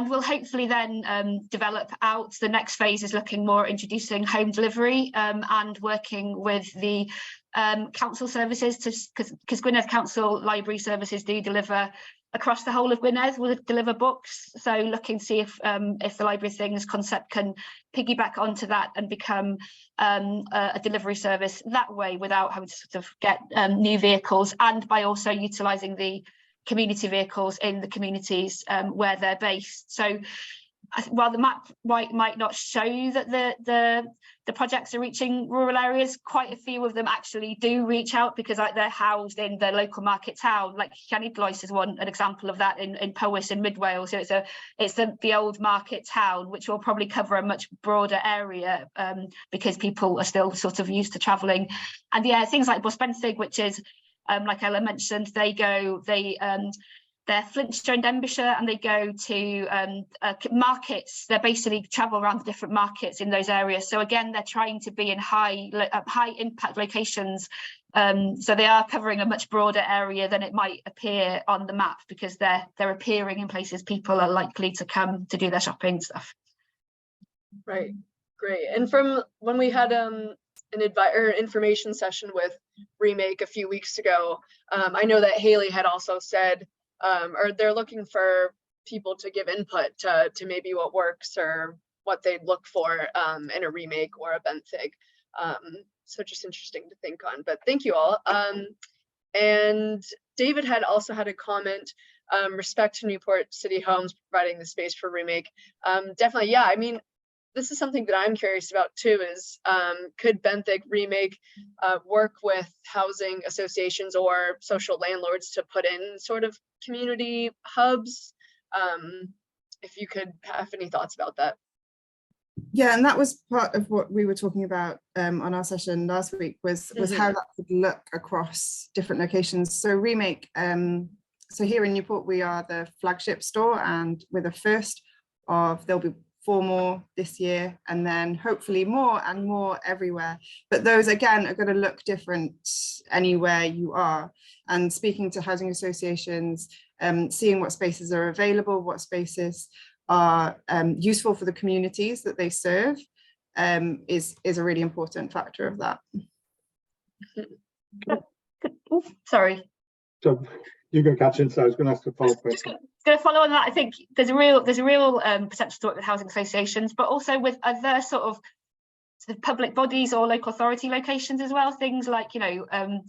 we'll hopefully then develop out. The next phase is looking more at introducing home delivery and working with the council services, because Gwynedd Council Library Services do deliver across the whole of Gwynedd, will deliver books. So looking to see if the Library of Things concept can piggyback onto that and become a delivery service that way, without having to sort of get new vehicles, and by also utilising the community vehicles in the communities where they're based. So while the map might not show you that the projects are reaching rural areas, quite a few of them actually do reach out, because they're housed in the local market town. Like Llanidloes is an example of that in Powys in Mid Wales. So it's the old market town, which will probably cover a much broader area because people are still sort of used to travelling. And yeah, things like Bus Benthic, which is like Ella mentioned, they're Flintshire and Denbighshire, and they go to markets. They basically travel around the different markets in those areas. So again, they're trying to be in high impact locations. So they are covering a much broader area than it might appear on the map, because they're appearing in places people are likely to come to do their shopping and stuff. Right, great. And from when we had an information session with Remake a few weeks ago, I know that Haley had also said, or they're looking for people to give input to maybe what works or what they'd look for in a remake or a Benthic. So just interesting to think on, but thank you all. And David had also had a comment, respect to Newport City Homes providing the space for remake. Definitely, yeah, I mean, this is something that I'm curious about too, is could Benthic remake work with housing associations or social landlords to put in sort of community hubs? If you could have any thoughts about that. Yeah, and that was part of what we were talking about on our session last week, was how that could look across different locations. So Remake, so here in Newport, we are the flagship store, and we're the first of, there'll be 4 more this year, and then hopefully more and more everywhere. But those again are going to look different anywhere you are. And speaking to housing associations, seeing what spaces are available, what spaces are useful for the communities that they serve, is a really important factor of that. Oh, sorry. So you go, Catherine. So I was going to ask a follow-up question. Going to follow on that. I think there's a real potential to work with housing associations, but also with other sort of public bodies or local authority locations as well. Things like, you know,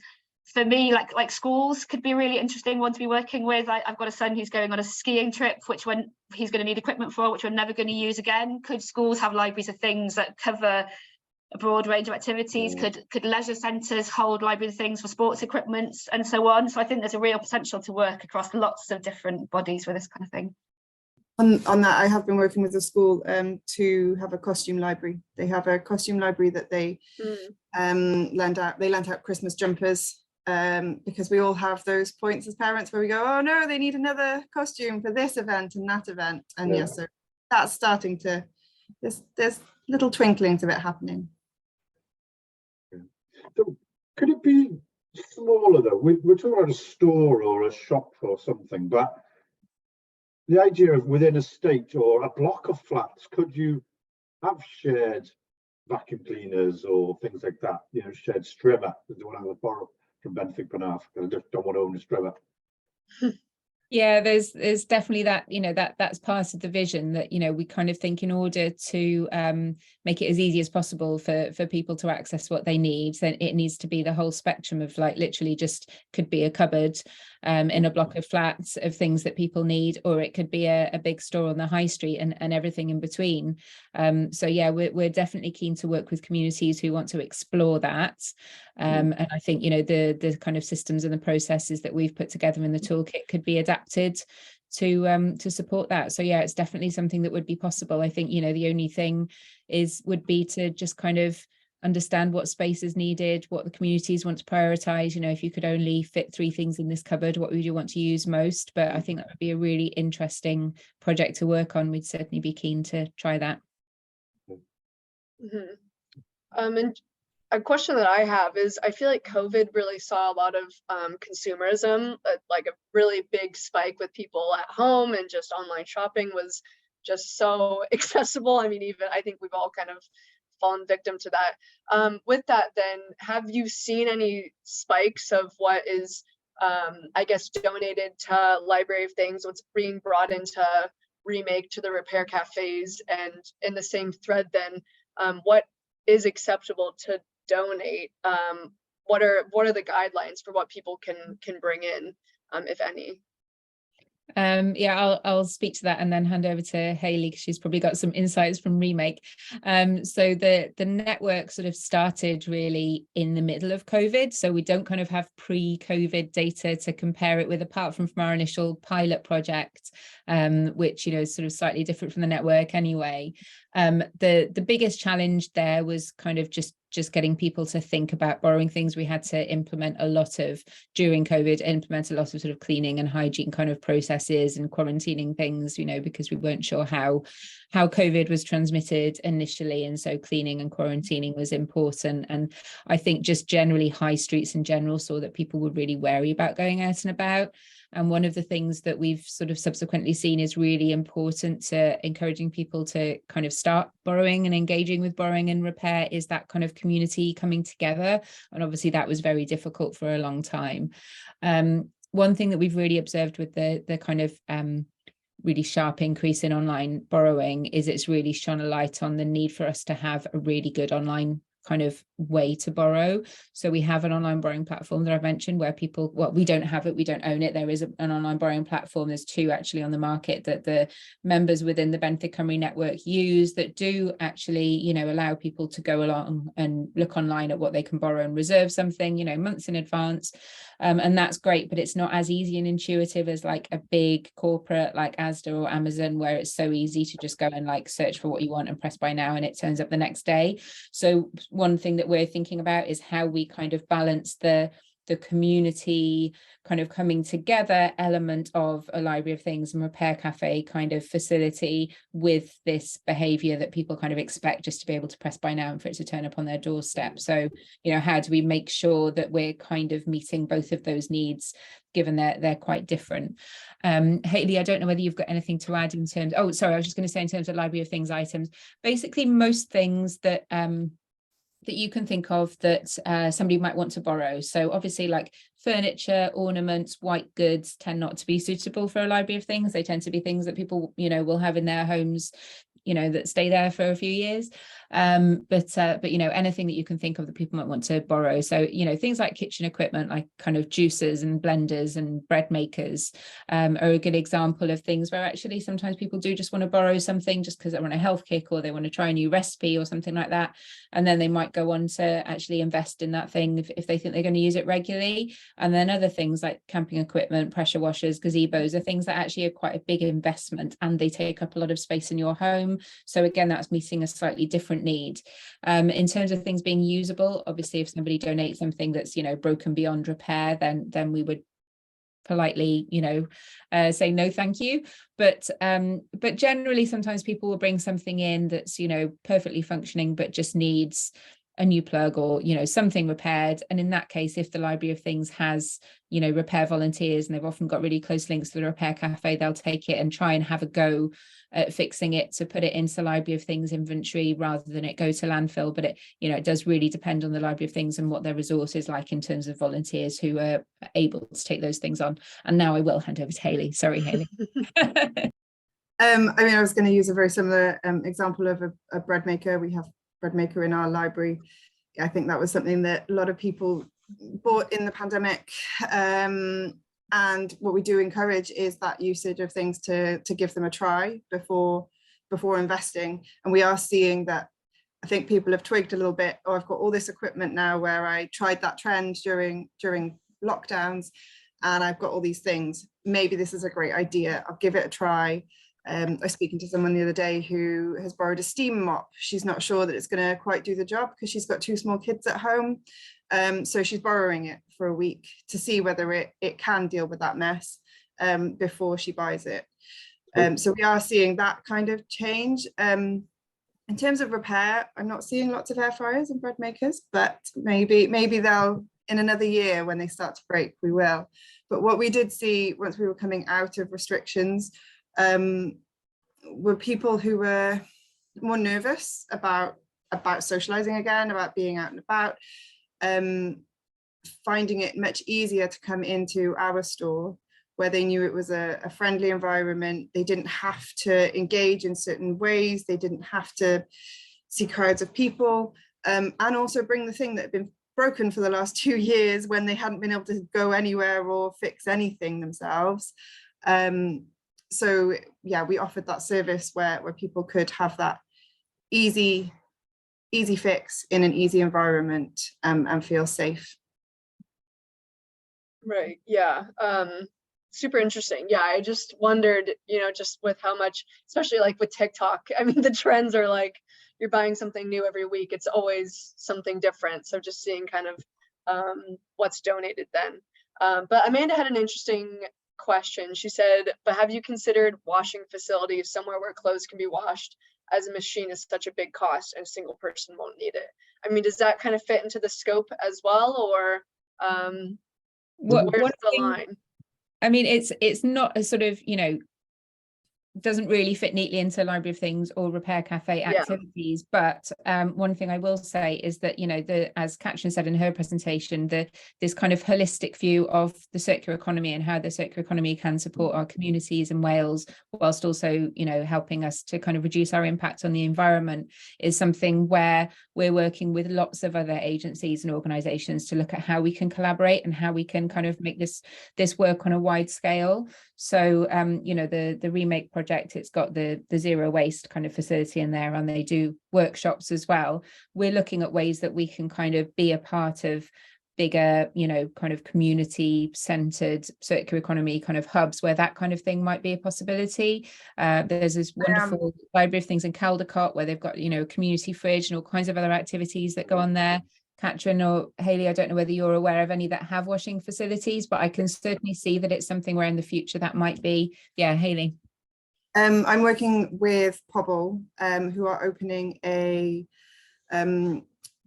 for me, like schools could be a really interesting one to be working with. I've got a son who's going on a skiing trip, which when he's going to need equipment for, which we're never going to use again. Could schools have libraries of things that cover a broad range of activities? Could leisure centres hold libraries of things for sports equipment and so on? So I think there's a real potential to work across lots of different bodies with this kind of thing. On that, I have been working with the school to have a costume library. They have a costume library that they lend out. They lent out Christmas jumpers because we all have those points as parents where we go, oh no, they need another costume for this event and that event. And yes, so that's starting to, there's little twinklings of it happening. So could it be smaller though? We're talking about a store or a shop or something, but the idea of within a state or a block of flats, could you have shared vacuum cleaners or things like that? You know, shared strimmer. I don't want to borrow from Benfig Penarth because I just don't want to own a strimmer. Yeah, there's definitely that, you know, that's part of the vision that, you know, we kind of think in order to make it as easy as possible for people to access what they need, then it needs to be the whole spectrum of, like, literally just could be a cupboard in a block of flats of things that people need, or it could be a big store on the high street and everything in between. So yeah, we're definitely keen to work with communities who want to explore that. And I think, you know, the kind of systems and the processes that we've put together in the toolkit could be adapted to support that. So yeah, it's definitely something that would be possible. I think, you know, the only thing would be to just kind of understand what space is needed, what the communities want to prioritize. You know, if you could only fit 3 things in this cupboard, what would you want to use most? But I think that would be a really interesting project to work on. We'd certainly be keen to try that. And a question that I have is, I feel like COVID really saw a lot of consumerism, like a really big spike with people at home, and just online shopping was just so accessible. I mean, even I think we've all kind of fallen victim to that. With that, then, have you seen any spikes of what is, I guess, donated to Library of Things, what's being brought into Remake to the repair cafes? And in the same thread, then, what is acceptable to donate? What are the guidelines for what people can bring in, if any? Yeah, I'll speak to that and then hand over to Hayley, because she's probably got some insights from Remake. So the network sort of started really in the middle of COVID, so we don't kind of have pre-COVID data to compare it with, apart from our initial pilot project, which, you know, is sort of slightly different from the network anyway. The biggest challenge there was kind of just getting people to think about borrowing things. We had to implement a lot of, during COVID, implement a lot of sort of cleaning and hygiene kind of processes and quarantining things, you know, because we weren't sure how COVID was transmitted initially. And so cleaning and quarantining was important. And I think just generally high streets in general saw that people were really wary about going out and about. And one of the things that we've sort of subsequently seen is really important to encouraging people to kind of start borrowing and engaging with borrowing and repair is that kind of community coming together. And obviously that was very difficult for a long time. One thing that we've really observed with the kind of really sharp increase in online borrowing is it's really shone a light on the need for us to have a really good online kind of way to borrow. So we have an online borrowing platform that I've mentioned where people, well, we don't have it, we don't own it. There is an online borrowing platform. There's 2 actually on the market that the members within the Benfig Cymru network use that do actually, you know, allow people to go along and look online at what they can borrow and reserve something, you know, months in advance. And that's great, but it's not as easy and intuitive as like a big corporate like Asda or Amazon, where it's so easy to just go and like search for what you want and press buy now and it turns up the next day. So one thing that we're thinking about is how we kind of balance the the community kind of coming together element of a library of things and repair cafe kind of facility with this behavior that people kind of expect just to be able to press buy now and for it to turn up on their doorstep. So, you know, how do we make sure that we're kind of meeting both of those needs, given that they're quite different? Hayley, I don't know whether you've got anything to add in terms, oh, sorry, I was just going to say in terms of library of things items, basically most things that that you can think of that somebody might want to borrow. So obviously like furniture, ornaments, white goods tend not to be suitable for a library of things. They tend to be things that people, you know, will have in their homes, you know, that stay there for a few years. But you know, anything that you can think of that people might want to borrow. So, you know, things like kitchen equipment, like kind of juicers and blenders and bread makers are a good example of things where actually sometimes people do just want to borrow something just because they're on a health kick or they want to try a new recipe or something like that. And then they might go on to actually invest in that thing if they think they're going to use it regularly. And then other things like camping equipment, pressure washers, gazebos are things that actually are quite a big investment and they take up a lot of space in your home. So again, that's meeting a slightly different need. In terms of things being usable, obviously if somebody donates something that's, you know, broken beyond repair, then we would politely, you know, say no thank you. But generally sometimes people will bring something in that's, you know, perfectly functioning but just needs a new plug or, you know, something repaired. And in that case, if the Library of Things has, you know, repair volunteers, and they've often got really close links to the repair cafe, they'll take it and try and have a go at fixing it to put it into Library of Things inventory rather than it go to landfill. But it, you know, it does really depend on the Library of Things and what their resource is like in terms of volunteers who are able to take those things on. And now I will hand over to Hayley. Sorry, Hayley. I mean, I was going to use a very similar example of a bread maker. We have bread maker in our library. I think that was something that a lot of people bought in the pandemic. And what we do encourage is that usage of things to give them a try before investing. And we are seeing that I think people have twigged a little bit, oh, I've got all this equipment now where I tried that trend during lockdowns and I've got all these things. Maybe this is a great idea. I'll give it a try. I was speaking to someone the other day who has borrowed a steam mop. She's not sure that it's going to quite do the job because she's got 2 small kids at home. So she's borrowing it for a week to see whether it can deal with that mess before she buys it. So we are seeing that kind of change. In terms of repair, I'm not seeing lots of air fryers and bread makers, but maybe they'll, in another year when they start to break, we will. But what we did see once we were coming out of restrictions were people who were more nervous about socializing again, about being out and about, finding it much easier to come into our store where they knew it was a friendly environment. They didn't have to engage in certain ways. They didn't have to see crowds of people, and also bring the thing that had been broken for the last 2 years when they hadn't been able to go anywhere or fix anything themselves. So yeah, we offered that service where people could have that easy fix in an easy environment and feel safe. Right, yeah. Super interesting. Yeah, I just wondered, you know, just with how much, especially like with TikTok, I mean, the trends are like, you're buying something new every week. It's always something different. So just seeing kind of what's donated then. But Amanda had an interesting question. She said, but have you considered washing facilities somewhere where clothes can be washed, as a machine is such a big cost and a single person won't need it? I mean, does that kind of fit into the scope as well, or where's the line? I mean, it's not a sort of, you know, doesn't really fit neatly into Library of Things or Repair Cafe activities. But one thing I will say is that, you know, as Katrin said in her presentation, this kind of holistic view of the circular economy and how the circular economy can support our communities in Wales, whilst also, you know, helping us to kind of reduce our impact on the environment, is something where we're working with lots of other agencies and organisations to look at how we can collaborate and how we can kind of make this work on a wide scale. So, you know, the Remake project, it's got the zero waste kind of facility in there, and they do workshops as well. We're looking at ways that we can kind of be a part of bigger, you know, kind of community centered circular economy kind of hubs where that kind of thing might be a possibility. There's this wonderful Library of Things in Caldecott where they've got, you know, a community fridge and all kinds of other activities that go on there. Katrin or Hayley, I don't know whether you're aware of any that have washing facilities, but I can certainly see that it's something where in the future that might be. Yeah, Hayley. I'm working with Pobble, who are opening a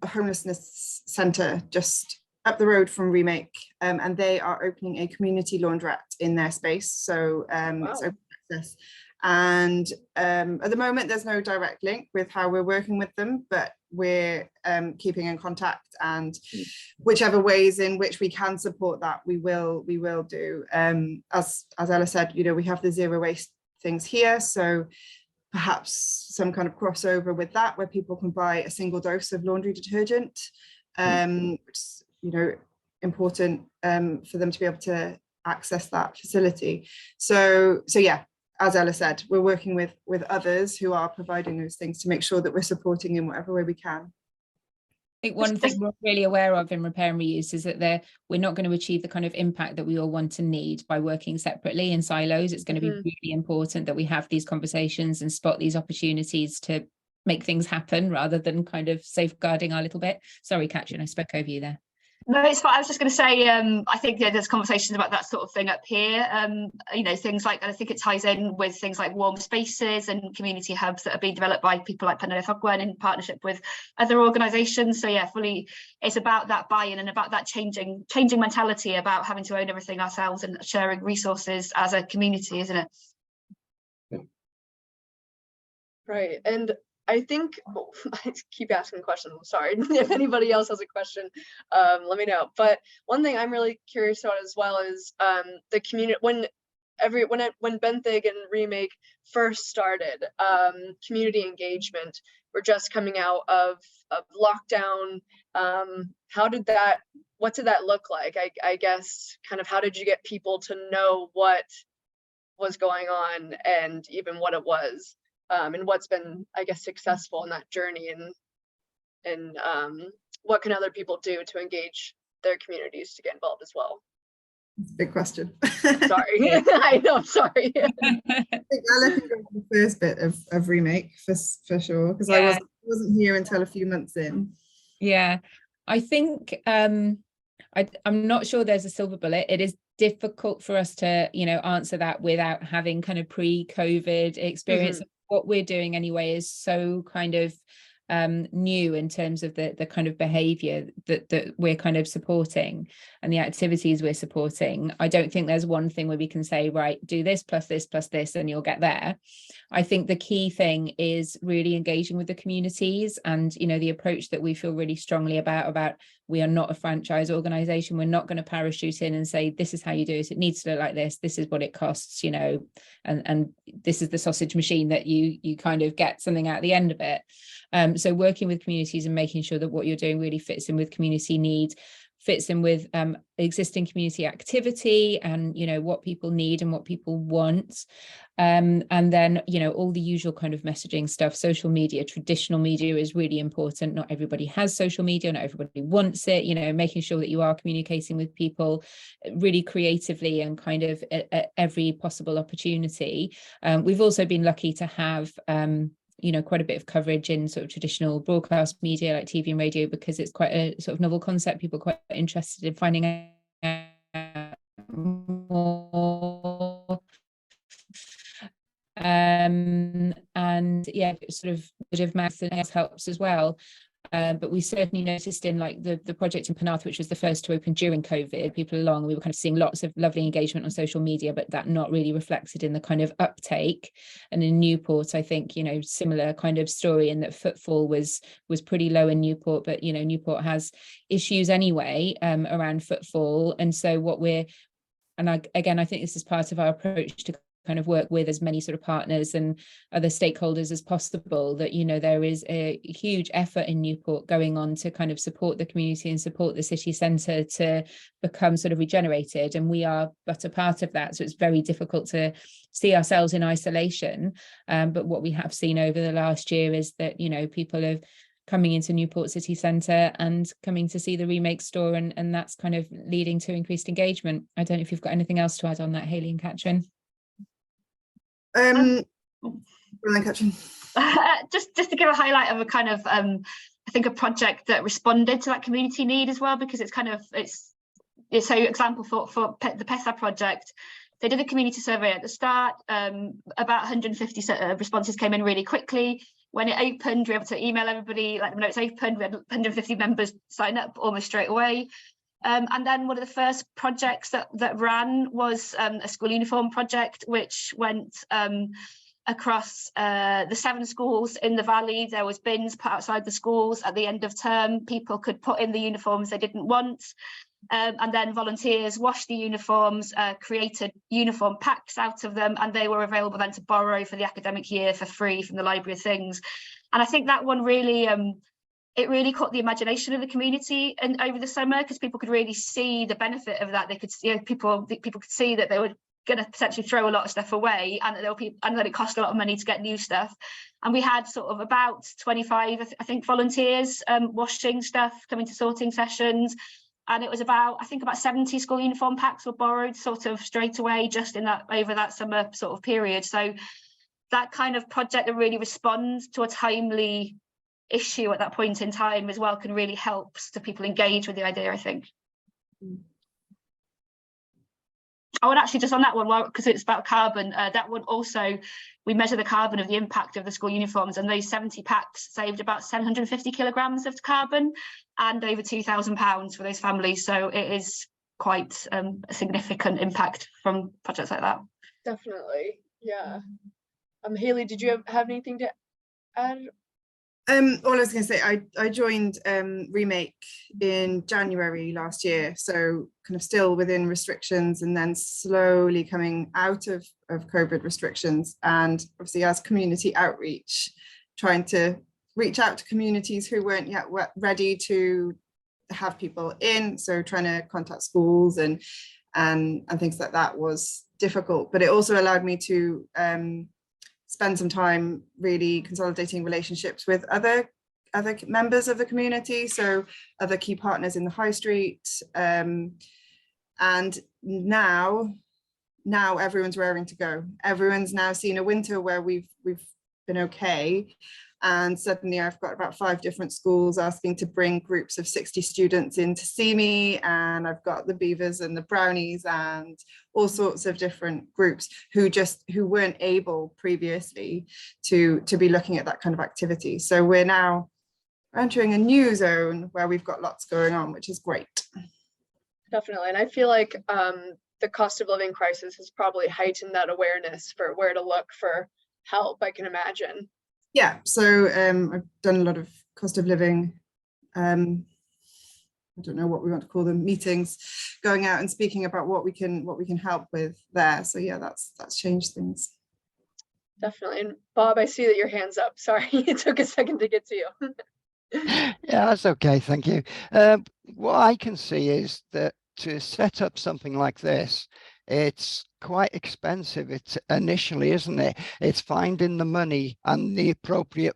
homelessness centre just up the road from Remake, and they are opening a community laundrette in their space. So it's open access. And at the moment, there's no direct link with how we're working with them, but we're keeping in contact, and whichever ways in which we can support that, we will do. As Ella said, you know, we have the zero waste things here, so perhaps some kind of crossover with that, where people can buy a single dose of laundry detergent, which is, you know, important for them to be able to access that facility. So yeah, as Ella said, we're working with others who are providing those things to make sure that we're supporting in whatever way we can. I think one thing we're really aware of in repair and reuse is that we're not going to achieve the kind of impact that we all want to need by working separately in silos. It's going to be really important that we have these conversations and spot these opportunities to make things happen rather than kind of safeguarding our little bit. Sorry, Katrin, I spoke over you there. No, it's fine. I was just going to say, I think there's conversations about that sort of thing up here. You know, things like, and I think it ties in with things like warm spaces and community hubs that are being developed by people like Penrith Ogwen in partnership with other organisations. So yeah, fully, it's about that buy-in and about that changing mentality about having to own everything ourselves and sharing resources as a community, isn't it? Right. And I think I keep asking questions. I'm sorry. If anybody else has a question, let me know. But one thing I'm really curious about as well is the community. When Benthig and Remake first started, community engagement. We're just coming out of lockdown. What did that look like? I guess kind of how did you get people to know what was going on and even what it was? And what's been, I guess, successful in that journey, and what can other people do to engage their communities to get involved as well? It's a big question. Sorry, I know, I'm sorry. I think Ella can go on the first bit of Remake for sure, because I wasn't here until a few months in. Yeah, I think I'm not sure there's a silver bullet. It is difficult for us to, you know, answer that without having kind of pre-COVID experience. What we're doing anyway is so kind of new in terms of the kind of behavior that we're kind of supporting and the activities we're supporting. I don't think there's one thing where we can say, right, do this plus this plus this and you'll get there. I think the key thing is really engaging with the communities, and, you know, the approach that we feel really strongly about we are not a franchise organization. We're not going to parachute in and say, this is how you do it. It needs to look like this. This is what it costs, you know, and this is the sausage machine that you kind of get something at the end of it. So working with communities and making sure that what you're doing really fits in with community needs, fits in with existing community activity, and, you know, what people need and what people want. And then, you know, all the usual kind of messaging stuff. Social media, traditional media is really important. Not everybody has social media, not everybody wants it, you know, making sure that you are communicating with people really creatively and kind of at every possible opportunity. We've also been lucky to have you know, quite a bit of coverage in sort of traditional broadcast media like TV and radio, because it's quite a sort of novel concept. People are quite interested in finding out more. And yeah, sort of word of mouth and else helps as well. But we certainly noticed in like the project in Penarth, which was the first to open during COVID, people along, we were kind of seeing lots of lovely engagement on social media, but that not really reflected in the kind of uptake. And in Newport, I think, you know, similar kind of story in that footfall was pretty low in Newport, but, you know, Newport has issues anyway around footfall. And so I think this is part of our approach to kind of work with as many sort of partners and other stakeholders as possible, that, you know, there is a huge effort in Newport going on to kind of support the community and support the city centre to become sort of regenerated, and we are but a part of that. So it's very difficult to see ourselves in isolation, but what we have seen over the last year is that, you know, people have coming into Newport city centre and coming to see the Remake store, and that's kind of leading to increased engagement. I don't know if you've got anything else to add on that, Hayley and Katrin. Just to give a highlight of a kind of I think, a project that responded to that community need as well, because it's kind of, it's so example for the PESA project. They did a community survey at the start. About 150 responses came in really quickly. When it opened, we were able to email everybody, let them know it's open. We had 150 members sign up almost straight away. And then one of the first projects that ran was a school uniform project, which went across the 7 schools in the valley. There was bins put outside the schools at the end of term. People could put in the uniforms they didn't want. And then volunteers washed the uniforms, created uniform packs out of them, and they were available then to borrow for the academic year for free from the Library of Things. And I think that one really, it really caught the imagination of the community and over the summer, because people could really see the benefit of that. They could, people could see that they were going to potentially throw a lot of stuff away, and that there were people, and that it cost a lot of money to get new stuff. And we had sort of about 25, I think, volunteers washing stuff, coming to sorting sessions. And it was about, I think, about 70 school uniform packs were borrowed sort of straight away, just in that, over that summer sort of period. So that kind of project that really responds to a timely issue at that point in time as well can really help to people engage with the idea, I think. Oh, and actually just on that one, because it's about carbon, that one also, we measure the carbon of the impact of the school uniforms, and those 70 packs saved about 750 kilograms of carbon and over £2,000 for those families. So it is quite a significant impact from projects like that. Definitely, yeah. Haley, did you have anything to add? All I was going to say, I joined Remake in January last year, so kind of still within restrictions, and then slowly coming out of COVID restrictions, and obviously as community outreach, trying to reach out to communities who weren't yet ready to have people in, so trying to contact schools and things like that was difficult, but it also allowed me to spend some time really consolidating relationships with other members of the community, so other key partners in the high street, and now everyone's raring to go. Everyone's now seen a winter where we've been okay, and suddenly I've got about 5 different schools asking to bring groups of 60 students in to see me, and I've got the Beavers and the Brownies and all sorts of different groups who weren't able previously to be looking at that kind of activity. So we're now entering a new zone where we've got lots going on, which is great. Definitely, and I feel like the cost of living crisis has probably heightened that awareness for where to look for help, I can imagine. Yeah, so I've done a lot of cost of living, I don't know what we want to call them, meetings, going out and speaking about what we can help with there. So yeah, that's changed things. Definitely. And Bob, I see that your hand's up. Sorry, it took a second to get to you. Yeah, that's okay, thank you. What I can see is that to set up something like this, it's quite expensive. It's initially, isn't it? It's finding the money and the appropriate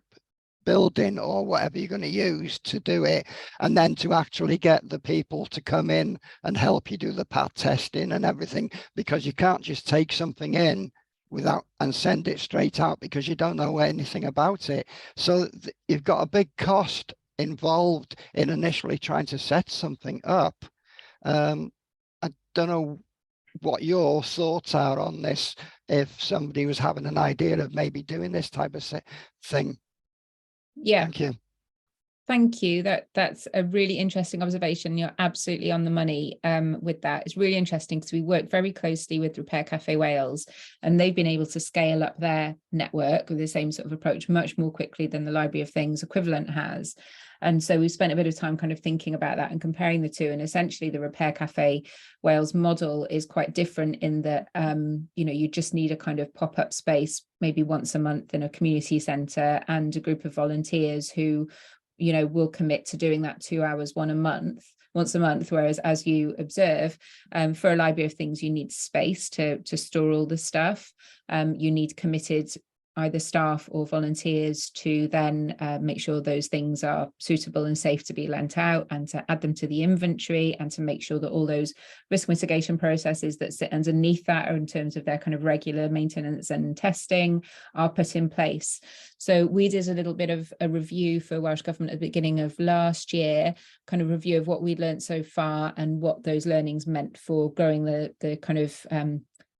building or whatever you're going to use to do it, and then to actually get the people to come in and help you do the PAT testing and everything, because you can't just take something in without and send it straight out because you don't know anything about it. So you've got a big cost involved in initially trying to set something up. I don't know what your thoughts are on this, if somebody was having an idea of maybe doing this type of thing. Yeah. Thank you. Thank you. That's a really interesting observation. You're absolutely on the money with that. It's really interesting because we work very closely with Repair Cafe Wales, and they've been able to scale up their network with the same sort of approach much more quickly than the Library of Things equivalent has. And so we've spent a bit of time kind of thinking about that and comparing the two. And essentially the Repair Cafe Wales model is quite different in that, you just need a kind of pop-up space, maybe once a month in a community centre, and a group of volunteers who will commit to doing that 2 hours once a month, whereas as you observe, for a Library of Things, you need space to store all the stuff. You need committed either staff or volunteers to then make sure those things are suitable and safe to be lent out, and to add them to the inventory, and to make sure that all those risk mitigation processes that sit underneath that, or in terms of their kind of regular maintenance and testing, are put in place. So we did a little bit of a review for Welsh Government at the beginning of last year, kind of review of what we'd learned so far and what those learnings meant for growing the kind of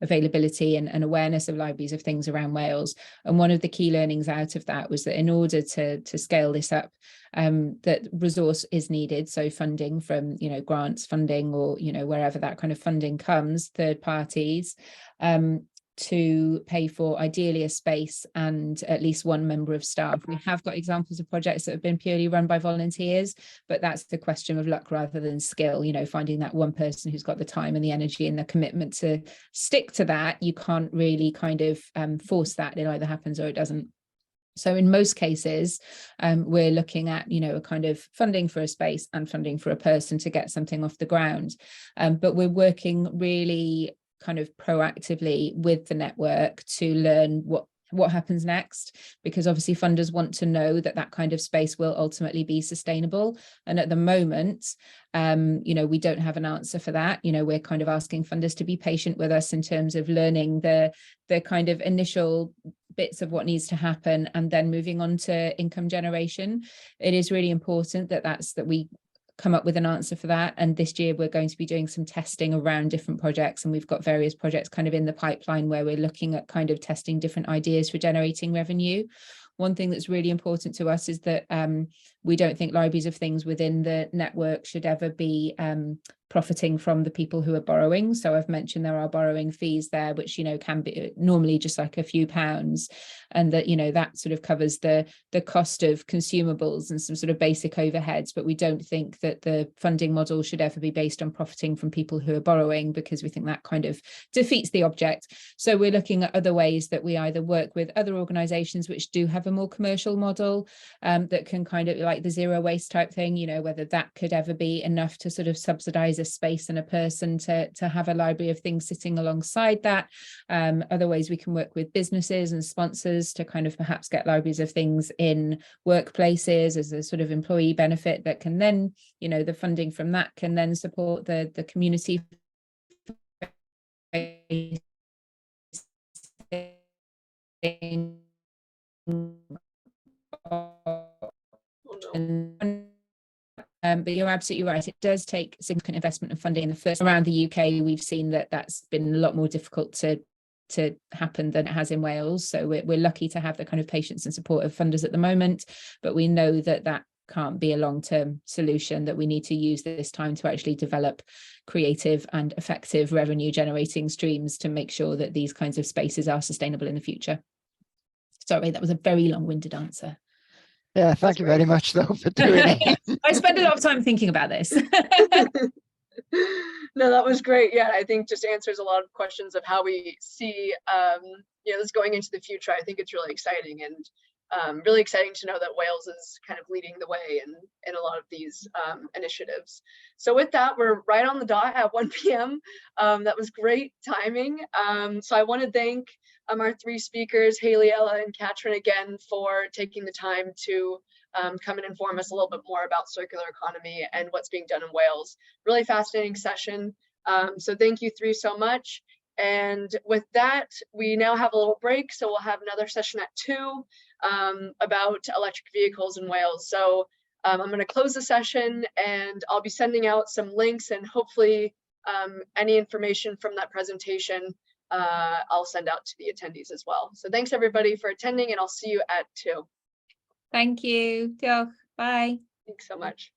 availability and awareness of libraries of things around Wales. And one of the key learnings out of that was that in order to scale this up, that resource is needed. So funding from, grants funding, or, wherever that kind of funding comes, third parties, to pay for ideally a space and at least one member of staff. We have got examples of projects that have been purely run by volunteers, but that's the question of luck rather than skill, finding that one person who's got the time and the energy and the commitment to stick to that. You can't really kind of force that. It either happens or it doesn't. So in most cases, we're looking at, a kind of funding for a space and funding for a person to get something off the ground. But we're working really kind of proactively with the network to learn what happens next, because obviously funders want to know that kind of space will ultimately be sustainable. And at the moment, we don't have an answer for that. We're kind of asking funders to be patient with us in terms of learning the kind of initial bits of what needs to happen, and then moving on to income generation. It is really important that we come up with an answer for that. And this year we're going to be doing some testing around different projects, and we've got various projects kind of in the pipeline where we're looking at kind of testing different ideas for generating revenue. One thing that's really important to us is that we don't think libraries of things within the network should ever be profiting from the people who are borrowing. So I've mentioned there are borrowing fees there, which, can be normally just like a few pounds, and that, that sort of covers the cost of consumables and some sort of basic overheads. But we don't think that the funding model should ever be based on profiting from people who are borrowing, because we think that kind of defeats the object. So we're looking at other ways that we either work with other organizations which do have a more commercial model, that can kind of like the zero waste type thing, whether that could ever be enough to sort of subsidize a space and a person to have a library of things sitting alongside that. Other ways we can work with businesses and sponsors to kind of perhaps get libraries of things in workplaces as a sort of employee benefit that can then, the funding from that can then support the community. But you're absolutely right. It does take significant investment and funding in the first. Around the UK, we've seen that's been a lot more difficult to happen than it has in Wales. So we're lucky to have the kind of patience and support of funders at the moment, but we know that can't be a long-term solution, that we need to use this time to actually develop creative and effective revenue generating streams to make sure that these kinds of spaces are sustainable in the future. Sorry, that was a very long-winded answer. Yeah, thank you very much though for doing it. I spent a lot of time thinking about this. No, that was great. Yeah, I think just answers a lot of questions of how we see this going into the future. I think it's really exciting, and really exciting to know that Wales is kind of leading the way in a lot of these initiatives. So with that, we're right on the dot at 1 p.m. That was great timing. So I want to thank our three speakers, Haley, Ella, and Katrin, again for taking the time to come and inform us a little bit more about circular economy and what's being done in Wales. Really fascinating session. So thank you three so much. And with that, we now have a little break. So we'll have another session at 2 about electric vehicles in Wales. So I'm going to close the session, and I'll be sending out some links, and hopefully any information from that presentation I'll send out to the attendees as well. So thanks everybody for attending, and I'll see you at 2. Thank you. Diolch. Bye. Thanks so much.